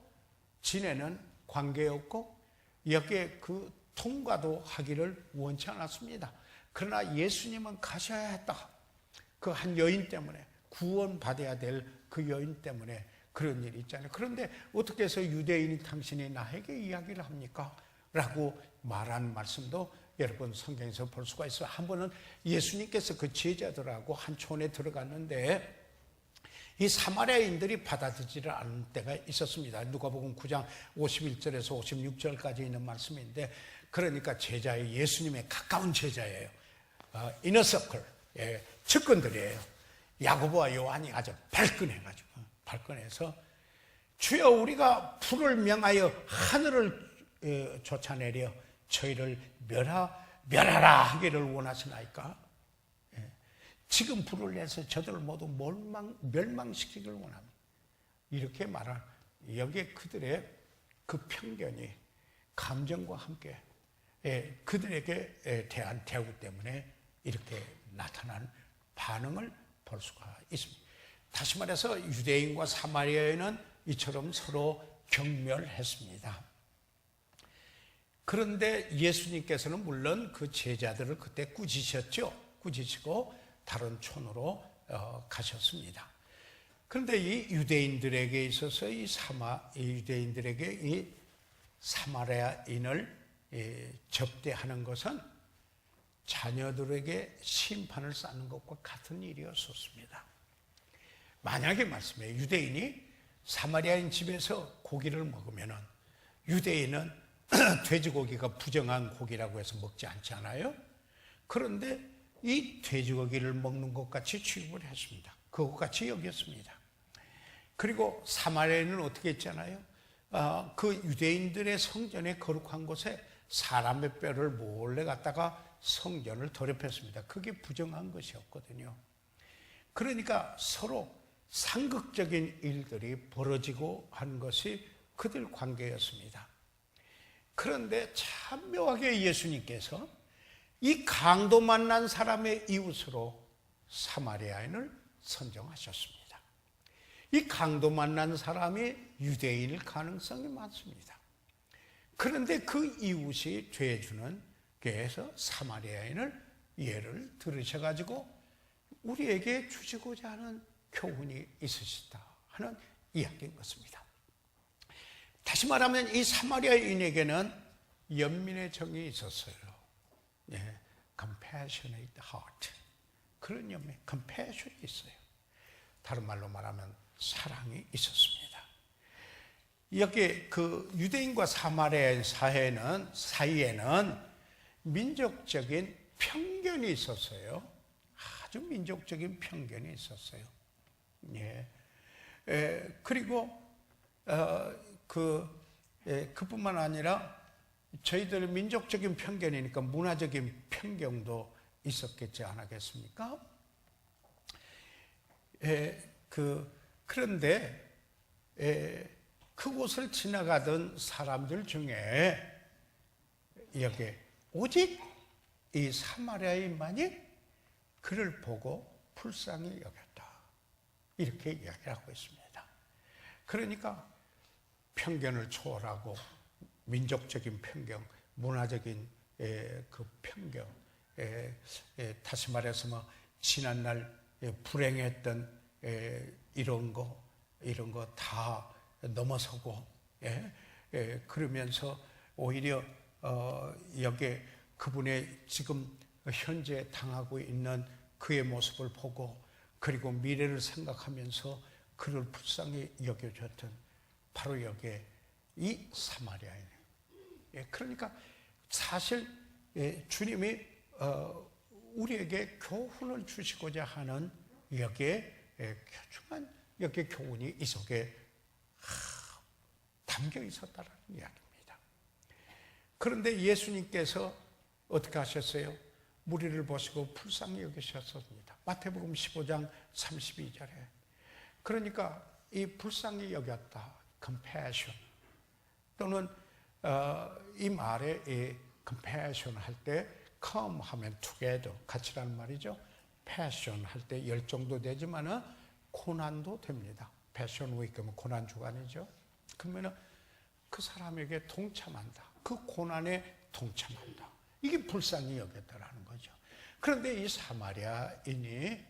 지내는 관계였고, 여기에 그 통과도 하기를 원치 않았습니다. 그러나 예수님은 가셔야 했다. 그 한 여인 때문에, 구원받아야 될 그 여인 때문에 그런 일이 있잖아요. 그런데 어떻게 해서 유대인이 당신이 나에게 이야기를 합니까? 라고 말한 말씀도 여러분 성경에서 볼 수가 있어요. 한 번은 예수님께서 그 제자들하고 한 촌에 들어갔는데 이 사마리아인들이 받아들이지 않을 때가 있었습니다. 누가복음 9장 51절에서 56절까지 있는 말씀인데, 그러니까 제자의, 예수님의 가까운 제자예요. 이너서클, 측근들이에요. 야고보와 요한이 아주 발끈해서 주여, 우리가 불을 명하여 하늘을 쫓아내려 저희를 멸하라 하기를 원하시나이까? 지금 불을 내서 저들을 모두 멸망시키기를 원합니다. 이렇게 말한, 여기에 그들의 그 편견이 감정과 함께 그들에게 대한 대우 때문에 이렇게 나타난 반응을 볼 수가 있습니다. 다시 말해서 유대인과 사마리아인은 이처럼 서로 경멸했습니다. 그런데 예수님께서는 물론 그 제자들을 그때 꾸짖으셨죠. 꾸짖으시고 다른 촌으로 가셨습니다. 그런데 이 유대인들에게 있어서 이 사마리아인을 접대하는 것은 자녀들에게 심판을 쌓는 것과 같은 일이었습니다. 만약에 말씀해요. 유대인이 사마리아인 집에서 고기를 먹으면 유대인은 돼지고기가 부정한 고기라고 해서 먹지 않잖아요. 그런데 이 돼지고기를 먹는 것 같이 취급을 했습니다. 그것 같이 여겼습니다. 그리고 사마리아인은 어떻게 했잖아요. 그 유대인들의 성전의 거룩한 곳에 사람의 뼈를 몰래 갖다가 성전을 더럽혔습니다. 그게 부정한 것이었거든요. 그러니까 서로 상극적인 일들이 벌어지고 한 것이 그들 관계였습니다. 그런데 참 묘하게 예수님께서 이 강도 만난 사람의 이웃으로 사마리아인을 선정하셨습니다. 이 강도 만난 사람이 유대인일 가능성이 많습니다. 그런데 그 이웃이 죄주는 교회에서 사마리아인을 예를 들으셔가지고 우리에게 주시고자 하는 교훈이 있으시다 하는 이야기인 것입니다. 다시 말하면 이 사마리아인에게는 연민의 정이 있었어요. compassionate heart. 그런 연민, compassion이 있어요. 다른 말로 말하면 사랑이 있었습니다. 여기 그 유대인과 사마리아인 사이에는 민족적인 편견이 있었어요. 아주 민족적인 편견이 있었어요. 그리고 그뿐만 아니라 저희들의 민족적인 편견이니까 문화적인 편견도 있었겠지 않겠습니까? 그런데 그곳을 지나가던 사람들 중에 여기 오직 이 사마리아인만이 그를 보고 불쌍히 여겼다. 이렇게 이야기를 하고 있습니다. 그러니까 편견을 초월하고 민족적인 편견, 문화적인 그 편견, 다시 말해서 뭐 지난날 불행했던 이런 거 다 넘어서고, 그러면서 오히려 여기 그분의 지금 현재 당하고 있는 그의 모습을 보고, 그리고 미래를 생각하면서 그를 불쌍히 여겨줬던 바로 여기에 이 사마리아인. 그러니까 사실 주님이 우리에게 교훈을 주시고자 하는 여기에 중요한 여기에 교훈이 이 속에 담겨 있었다는 이야기입니다. 그런데 예수님께서 어떻게 하셨어요? 무리를 보시고 불쌍히 여기셨습니다. 마태복음 15장 32절에. 그러니까 이 불쌍히 여겼다, compassion, 또는 이 말에 이 compassion 할 때 come 하면 together 같이라는 말이죠. passion 할 때 열정도 되지만은 고난도 됩니다. passion week 하면 고난 주간이죠. 그러면은 그 사람에게 동참한다. 그 고난에 동참한다. 이게 불쌍히 여겼다라는 거죠. 그런데 이 사마리아인이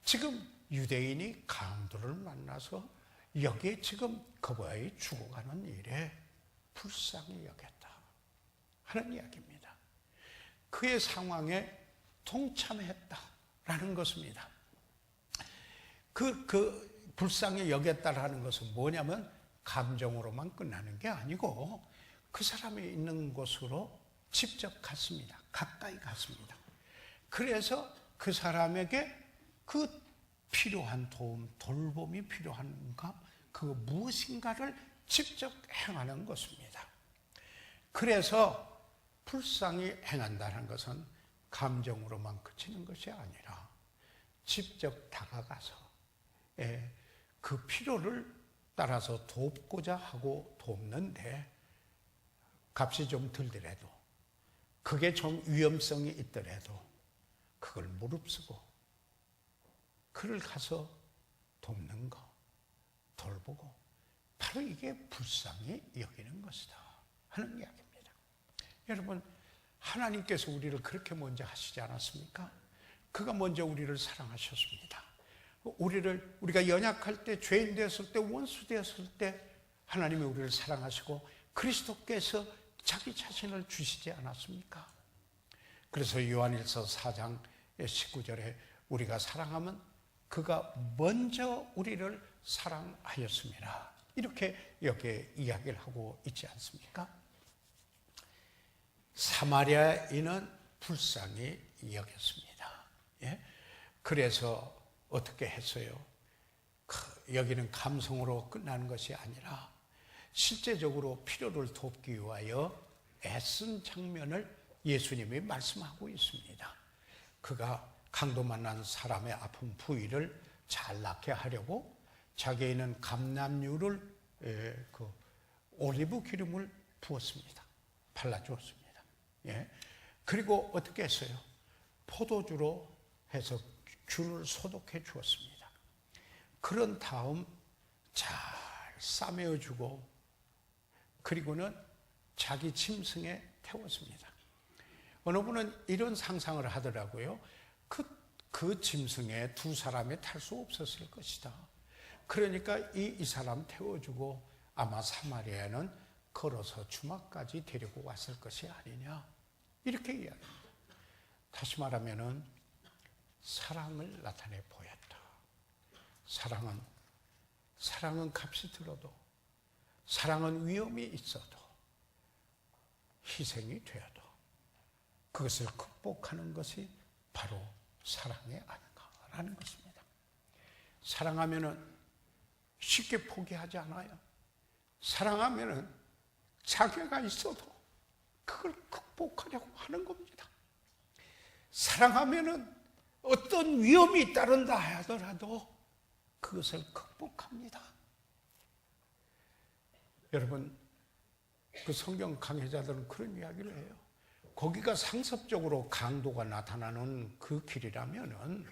지금 유대인이 강도를 만나서 여기에 지금 그와의 죽어가는 일에 불쌍히 여겼다 하는 이야기입니다. 그의 상황에 동참했다라는 것입니다. 그 불쌍히 여겼다라는 것은 뭐냐면 감정으로만 끝나는 게 아니고 그 사람이 있는 곳으로 직접 갔습니다. 가까이 갔습니다. 그래서 그 사람에게 그 필요한 도움, 돌봄이 필요한가? 그 무엇인가를 직접 행하는 것입니다. 그래서 불쌍히 행한다는 것은 감정으로만 그치는 것이 아니라 직접 다가가서 그 필요를 따라서 돕고자 하고 돕는데 값이 좀 들더라도 그게 좀 위험성이 있더라도 그걸 무릅쓰고 그를 가서 돕는 거, 돌보고 바로 이게 불쌍히 여기는 것이다 하는 이야기입니다. 여러분, 하나님께서 우리를 그렇게 먼저 하시지 않았습니까? 그가 먼저 우리를 사랑하셨습니다. 우리가 연약할 때, 죄인 되었을 때, 원수 되었을 때 하나님이 우리를 사랑하시고 그리스도께서 자기 자신을 주시지 않았습니까? 그래서 요한일서 4장 19절에 우리가 사랑하면 그가 먼저 우리를 사랑하였습니다. 이렇게 여기에 이야기를 하고 있지 않습니까? 사마리아인은 불쌍히 여겼습니다. 예? 그래서 어떻게 했어요? 여기는 감성으로 끝나는 것이 아니라 실제적으로 필요를 돕기 위하여 애쓴 장면을 예수님이 말씀하고 있습니다. 그가 강도 만난 사람의 아픈 부위를 잘 낫게 하려고 자기에는 감람유를 올리브 기름을 부었습니다. 발라주었습니다. 예. 그리고 어떻게 했어요? 포도주로 해서 균을 소독해 주었습니다. 그런 다음 잘 싸매어주고 그리고는 자기 짐승에 태웠습니다. 어느 분은 이런 상상을 하더라고요. 그 짐승에 두 사람이 탈 수 없었을 것이다. 그러니까 이 사람 태워주고 아마 사마리아는 걸어서 주막까지 데리고 왔을 것이 아니냐. 이렇게 이야기합니다. 다시 말하면은 사랑을 나타내 보였다. 사랑은 값이 들어도, 사랑은 위험이 있어도, 희생이 되어도 그것을 극복하는 것이 바로 사랑이 아닌가라는 것입니다. 사랑하면은 쉽게 포기하지 않아요. 사랑하면은 장애가 있어도 그걸 극복하려고 하는 겁니다. 사랑하면은 어떤 위험이 따른다 하더라도 그것을 극복합니다. 여러분, 그 성경 강해자들은 그런 이야기를 해요. 거기가 상습적으로 강도가 나타나는 그 길이라면은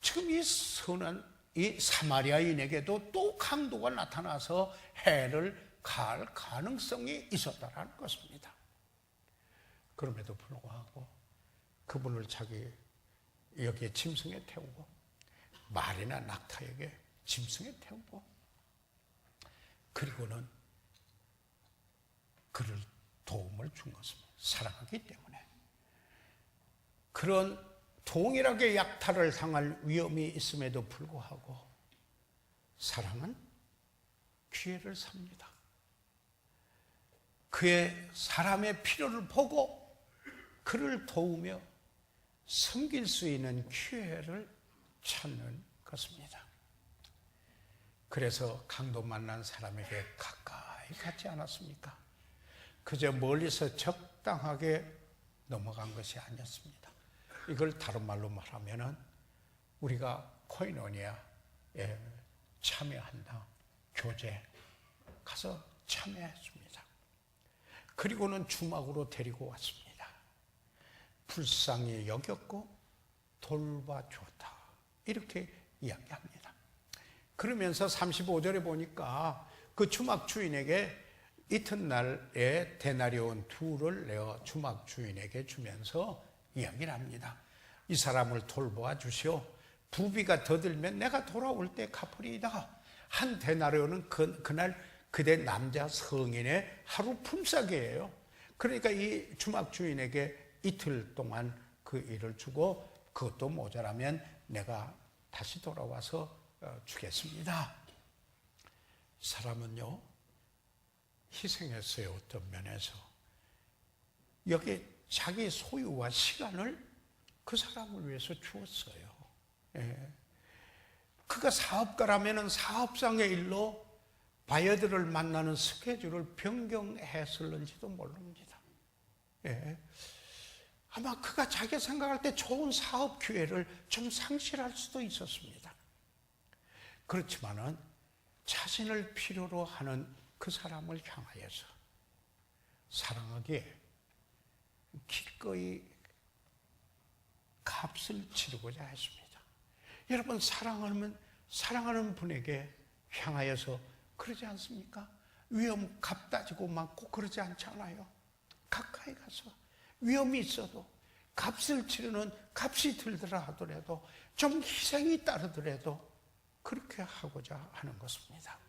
지금 이 선한 이 사마리아인에게도 또 강도가 나타나서 해를 가할 가능성이 있었다라는 것입니다. 그럼에도 불구하고 그분을 자기 여기에 짐승에 태우고 말이나 낙타에게 짐승에 태우고 그리고는 그를 도움을 준 것입니다. 사랑하기 때문에. 그런 동일하게 약탈을 당할 위험이 있음에도 불구하고 사랑은 기회를 삽니다. 그의 사람의 필요를 보고 그를 도우며 섬길 수 있는 기회를 찾는 것입니다. 그래서 강도 만난 사람에게 가까이 갔지 않았습니까? 그저 멀리서 적당하게 넘어간 것이 아니었습니다. 이걸 다른 말로 말하면은 우리가 코이노니아에 참여한다. 교제 가서 참여했습니다. 그리고는 주막으로 데리고 왔습니다. 불쌍히 여겼고 돌봐주었다. 이렇게 이야기합니다. 그러면서 35절에 보니까 그 주막 주인에게 이튿날에 데나리온 2를 내어 주막 주인에게 주면서 이야기를 합니다. 이 사람을 돌보아 주시오. 부비가 더 들면 내가 돌아올 때 갚으리이다. 한 데나리온은 그날 그대 남자 성인의 하루 품삯이에요. 그러니까 이 주막 주인에게 이틀 동안 그 일을 주고 그것도 모자라면 내가 다시 돌아와서 주겠습니다. 사람은요 희생했어요. 어떤 면에서 여기 자기 소유와 시간을 그 사람을 위해서 주었어요. 예. 그가 사업가라면 사업상의 일로 바이어들을 만나는 스케줄을 변경했을는지도 모릅니다. 예. 아마 그가 자기 생각할 때 좋은 사업 기회를 좀 상실할 수도 있었습니다. 그렇지만은 자신을 필요로 하는 그 사람을 향하여서 사랑하기에 기꺼이 값을 치르고자 했습니다. 여러분 사랑하는 분에게 향하여서 그러지 않습니까? 위험 값 따지고 막 꼭 그러지 않잖아요. 가까이 가서 위험이 있어도 값을 치르는 값이 들더라 하더라도 좀 희생이 따르더라도 그렇게 하고자 하는 것입니다.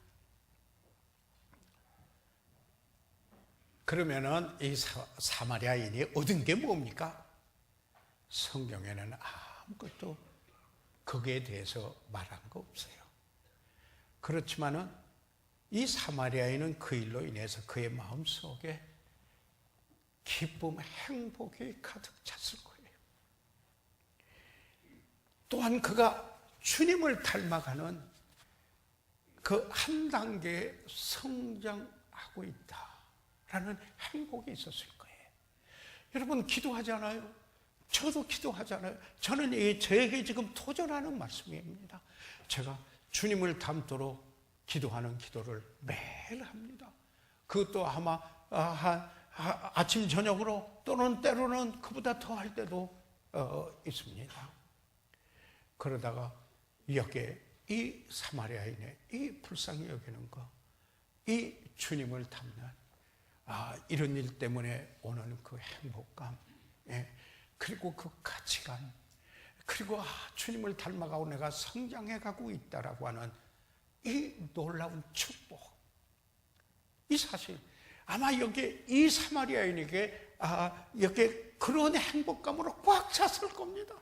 그러면은 이 사마리아인이 얻은 게 뭡니까? 성경에는 아무것도 거기에 대해서 말한 거 없어요. 그렇지만은 이 사마리아인은 그 일로 인해서 그의 마음속에 기쁨, 행복이 가득 찼을 거예요. 또한 그가 주님을 닮아가는 그 한 단계 성장하고 있다라는 행복이 있었을 거예요. 여러분 기도하잖아요. 저도 기도하잖아요. 저는 저에게 지금 도전하는 말씀입니다. 제가 주님을 닮도록 기도하는 기도를 매일 합니다. 그것도 아마 아침 저녁으로 또는 때로는 그보다 더 할 때도 있습니다. 그러다가 여기에 이 사마리아인의 이 불쌍히 여기는 거, 이 주님을 닮는 이런 일 때문에 오는 그 행복감, 그리고 그 가치관, 그리고 주님을 닮아가고 내가 성장해가고 있다라고 하는 이 놀라운 축복, 이 사실 아마 여기 이 사마리아인에게 여기 그런 행복감으로 꽉 찼을 겁니다.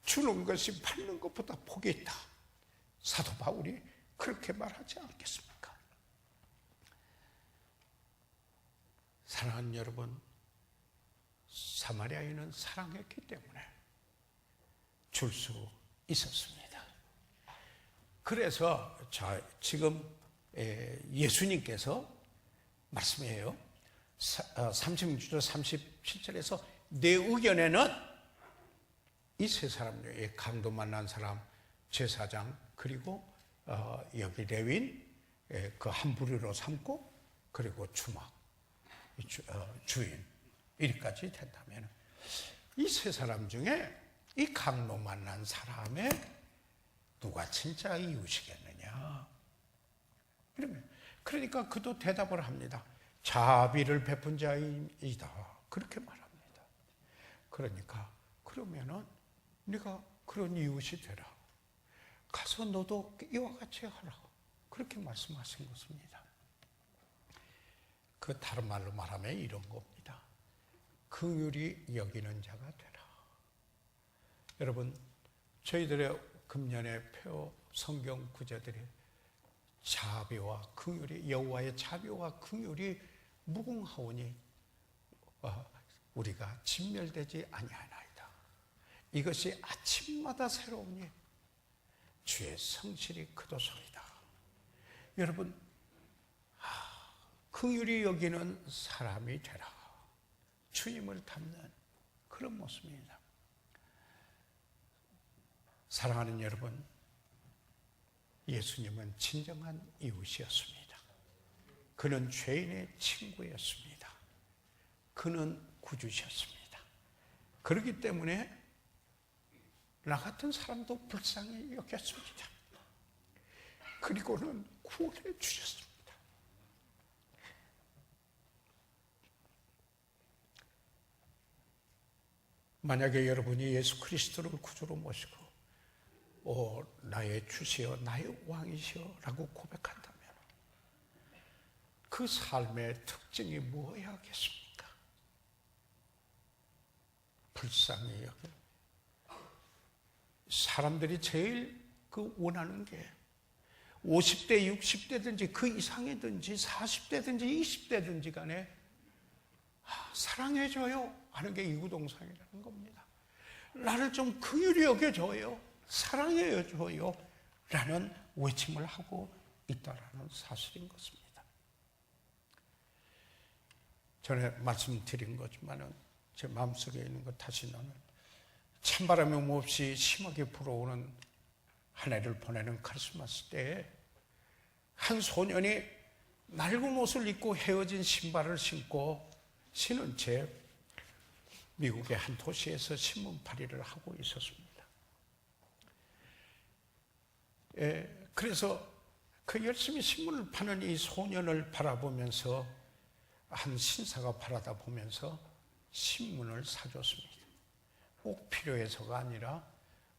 주는 것이 받는 것보다 복이 있다. 사도 바울이 그렇게 말하지 않겠습니까? 사랑하는 여러분, 사마리아인은 사랑했기 때문에 줄 수 있었습니다. 그래서 지금 예수님께서 말씀해요. 36절 37절에서 내 의견에는 이 세 사람 중에 강도 만난 사람, 제사장, 그리고 여기 레윈 그 한 부류로 삼고 그리고 주막 주인 이리까지 된다면 이 세 사람 중에 이 강도 만난 사람의 누가 진짜 이웃이겠느냐? 그러니까 그도 대답을 합니다. 자비를 베푼 자이다. 그렇게 말합니다. 그러니까 그러면은 네가 그런 이웃이 되라. 가서 너도 이와 같이 하라. 그렇게 말씀하신 것입니다. 그 다른 말로 말하면 이런 겁니다. 긍휼히 여기는 자가 되라. 여러분, 저희들의 금년의 표 성경 구절들이 자비와 긍휼이 여호와의 자비와 긍휼이 무궁하오니 우리가 진멸되지 아니하나이다. 이것이 아침마다 새로우니 주의 성실이 크도소이다. 여러분, 긍휼히 여기는 사람이 되라. 주님을 닮는 그런 모습입니다. 사랑하는 여러분, 예수님은 진정한 이웃이었습니다. 그는 죄인의 친구였습니다. 그는 구주셨습니다. 그렇기 때문에 나 같은 사람도 불쌍히 여겼습니다. 그리고는 구원해 주셨습니다. 만약에 여러분이 예수 그리스도를 구주로 모시고 나의 주시여 나의 왕이시여 라고 고백한다면 그 삶의 특징이 무엇이겠습니까? 불쌍히 여겨. 사람들이 제일 원하는 게 50대, 60대든지 그 이상이든지 40대든지 20대든지 간에 사랑해줘요 하는 게 이구동성이라는 겁니다. 나를 좀 긍휼히 여겨줘요, 사랑해줘요 라는 외침을 하고 있다라는 사실인 것입니다. 전에 말씀드린 거지만은 제 마음속에 있는 것 다시 나는 찬바람이 몹시 심하게 불어오는 한 해를 보내는 크리스마스 때에 한 소년이 낡은 옷을 입고 헤어진 신발을 신은 채 미국의 한 도시에서 신문팔이를 하고 있었습니다. 그래서 그 열심히 신문을 파는 이 소년을 바라보면서 한 신사가 바라다 보면서 신문을 사줬습니다. 꼭 필요해서가 아니라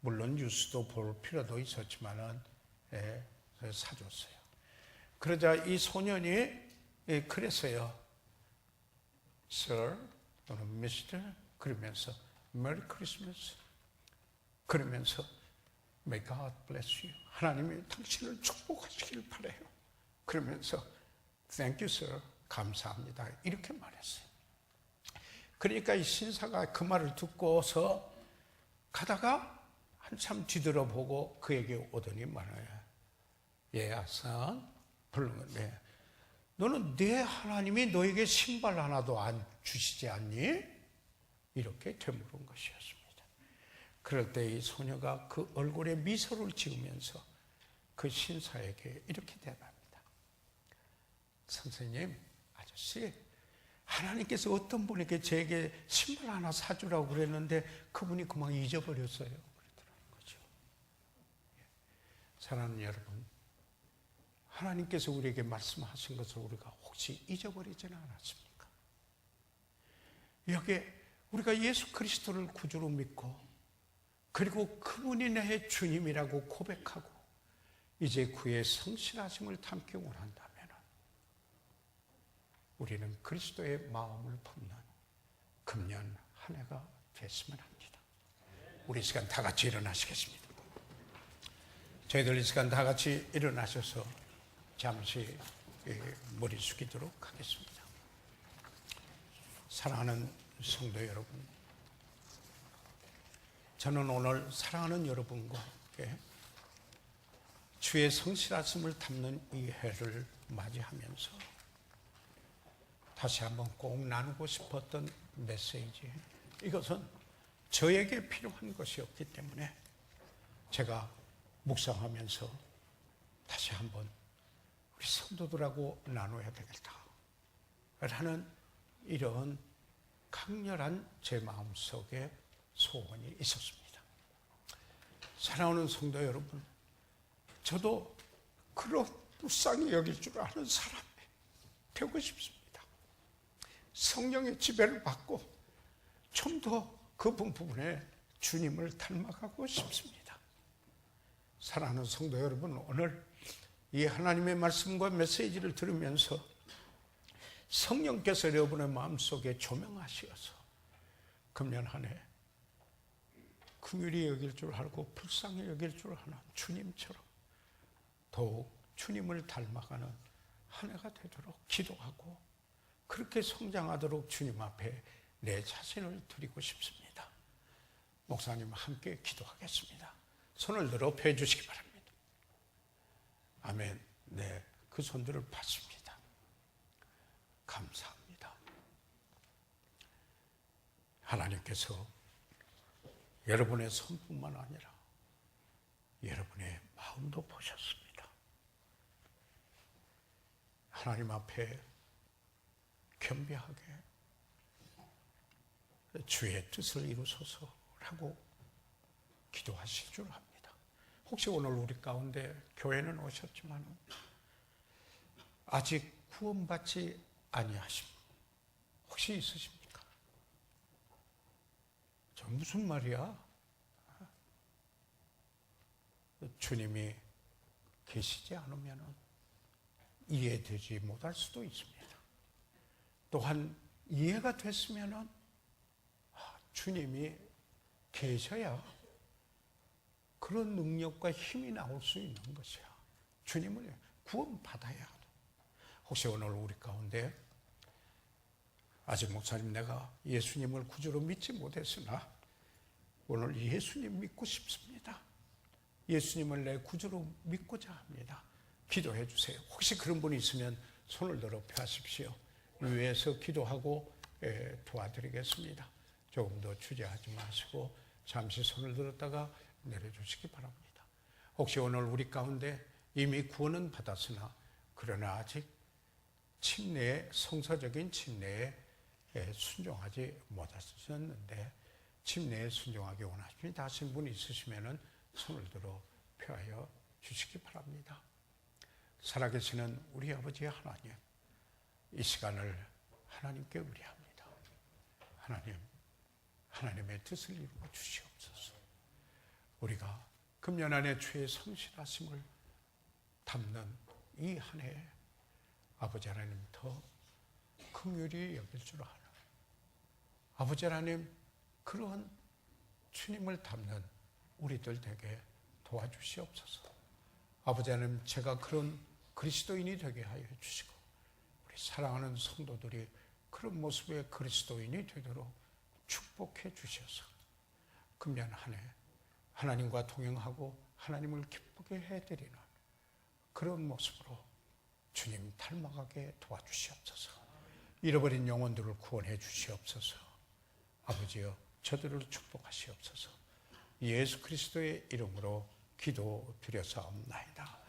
물론 뉴스도 볼 필요도 있었지만은 사줬어요. 그러자 이 소년이 그랬어요. Sir 또는 Mr. 그러면서 Merry Christmas 그러면서 May God bless you. 하나님이 당신을 축복하시길 바라요. 그러면서 Thank you, sir. 감사합니다. 이렇게 말했어요. 그러니까 이 신사가 그 말을 듣고서 가다가 한참 뒤돌아보고 그에게 오더니 말해요. son. 부르는 건데 너는 내 하나님이 너에게 신발 하나도 안 주시지 않니? 이렇게 되물은 것이었습니다. 그럴 때 이 소녀가 그 얼굴에 미소를 지으면서 그 신사에게 이렇게 대답합니다. 선생님, 아저씨, 하나님께서 어떤 분에게 제게 신발 하나 사주라고 그랬는데 그분이 그만 잊어버렸어요. 그러더라는 거죠. 사랑하는 여러분, 하나님께서 우리에게 말씀하신 것을 우리가 혹시 잊어버리지는 않았습니까? 여기에 우리가 예수 그리스도를 구주로 믿고 그리고 그분이 내 주님이라고 고백하고 이제 그의 성실하심을 담기 원한다면 우리는 그리스도의 마음을 품는 금년 한 해가 됐으면 합니다. 우리 이 시간 다 같이 일어나시겠습니다. 저희들 이 시간 다 같이 일어나셔서 잠시 머리 숙이도록 하겠습니다. 사랑하는 성도 여러분, 저는 오늘 사랑하는 여러분과 함께 주의 성실하심을 담는 이 해를 맞이하면서 다시 한번 꼭 나누고 싶었던 메시지, 이것은 저에게 필요한 것이었기 때문에 제가 묵상하면서 다시 한번 우리 성도들하고 나눠야 되겠다라는 이런 강렬한 제 마음속에 소원이 있었습니다. 사랑하는 성도 여러분, 저도 그런 불쌍히 여길 줄 아는 사람이 되고 싶습니다. 성령의 지배를 받고 좀 더 그 부분에 주님을 닮아가고 싶습니다. 사랑하는 성도 여러분, 오늘 이 하나님의 말씀과 메시지를 들으면서 성령께서 여러분의 마음속에 조명하시어서 금년 한 해 긍휼히 여길 줄 알고 불쌍히 여길 줄 아는 주님처럼 더욱 주님을 닮아가는 한 해가 되도록 기도하고 그렇게 성장하도록 주님 앞에 내 자신을 드리고 싶습니다. 목사님 함께 기도하겠습니다. 손을 들어 펴 주시기 바랍니다. 아멘. 네, 그 손들을 받습니다. 감사합니다. 하나님께서 여러분의 손뿐만 아니라 여러분의 마음도 보셨습니다. 하나님 앞에 겸비하게 주의 뜻을 이루소서라고 기도하실 줄 압니다. 혹시 오늘 우리 가운데 교회는 오셨지만 아직 구원받지 아니하신 혹시 있으십니까? 저 무슨 말이야? 주님이 계시지 않으면 이해되지 못할 수도 있습니다. 또한 이해가 됐으면 주님이 계셔야 그런 능력과 힘이 나올 수 있는 것이야. 주님을 구원받아야 하는. 혹시 오늘 우리 가운데 아직 목사님 내가 예수님을 구주로 믿지 못했으나 오늘 예수님 믿고 싶습니다. 예수님을 내 구주로 믿고자 합니다. 기도해 주세요. 혹시 그런 분이 있으면 손을 들어 펴십시오. 위에서 기도하고 도와드리겠습니다. 조금 더 주저하지 마시고 잠시 손을 들었다가 내려주시기 바랍니다. 혹시 오늘 우리 가운데 이미 구원은 받았으나 그러나 아직 침례에 성서적인 침례에 순종하지 못하셨는데 침례에 순종하기 원하십니다 하신 분이 있으시면 손을 들어 펴하여 주시기 바랍니다. 살아계시는 우리 아버지 하나님, 이 시간을 하나님께 의뢰합니다. 하나님, 하나님의 뜻을 이루어 주시옵소서. 우리가 금년 안에 주의 성실하심을 담는 이 한 해 아버지 하나님 더 긍휼히 여길 줄 아는 아버지 하나님, 그러한 주님을 담는 우리들 되게 도와주시옵소서. 아버지 하나님, 제가 그런 그리스도인이 되게 하여 주시고 우리 사랑하는 성도들이 그런 모습의 그리스도인이 되도록 축복해 주셔서 금년 한 해 하나님과 동행하고 하나님을 기쁘게 해드리는 그런 모습으로 주님 닮아가게 도와주시옵소서. 잃어버린 영혼들을 구원해 주시옵소서. 아버지여, 저들을 축복하시옵소서. 예수 그리스도의 이름으로 기도드려사옵나이다.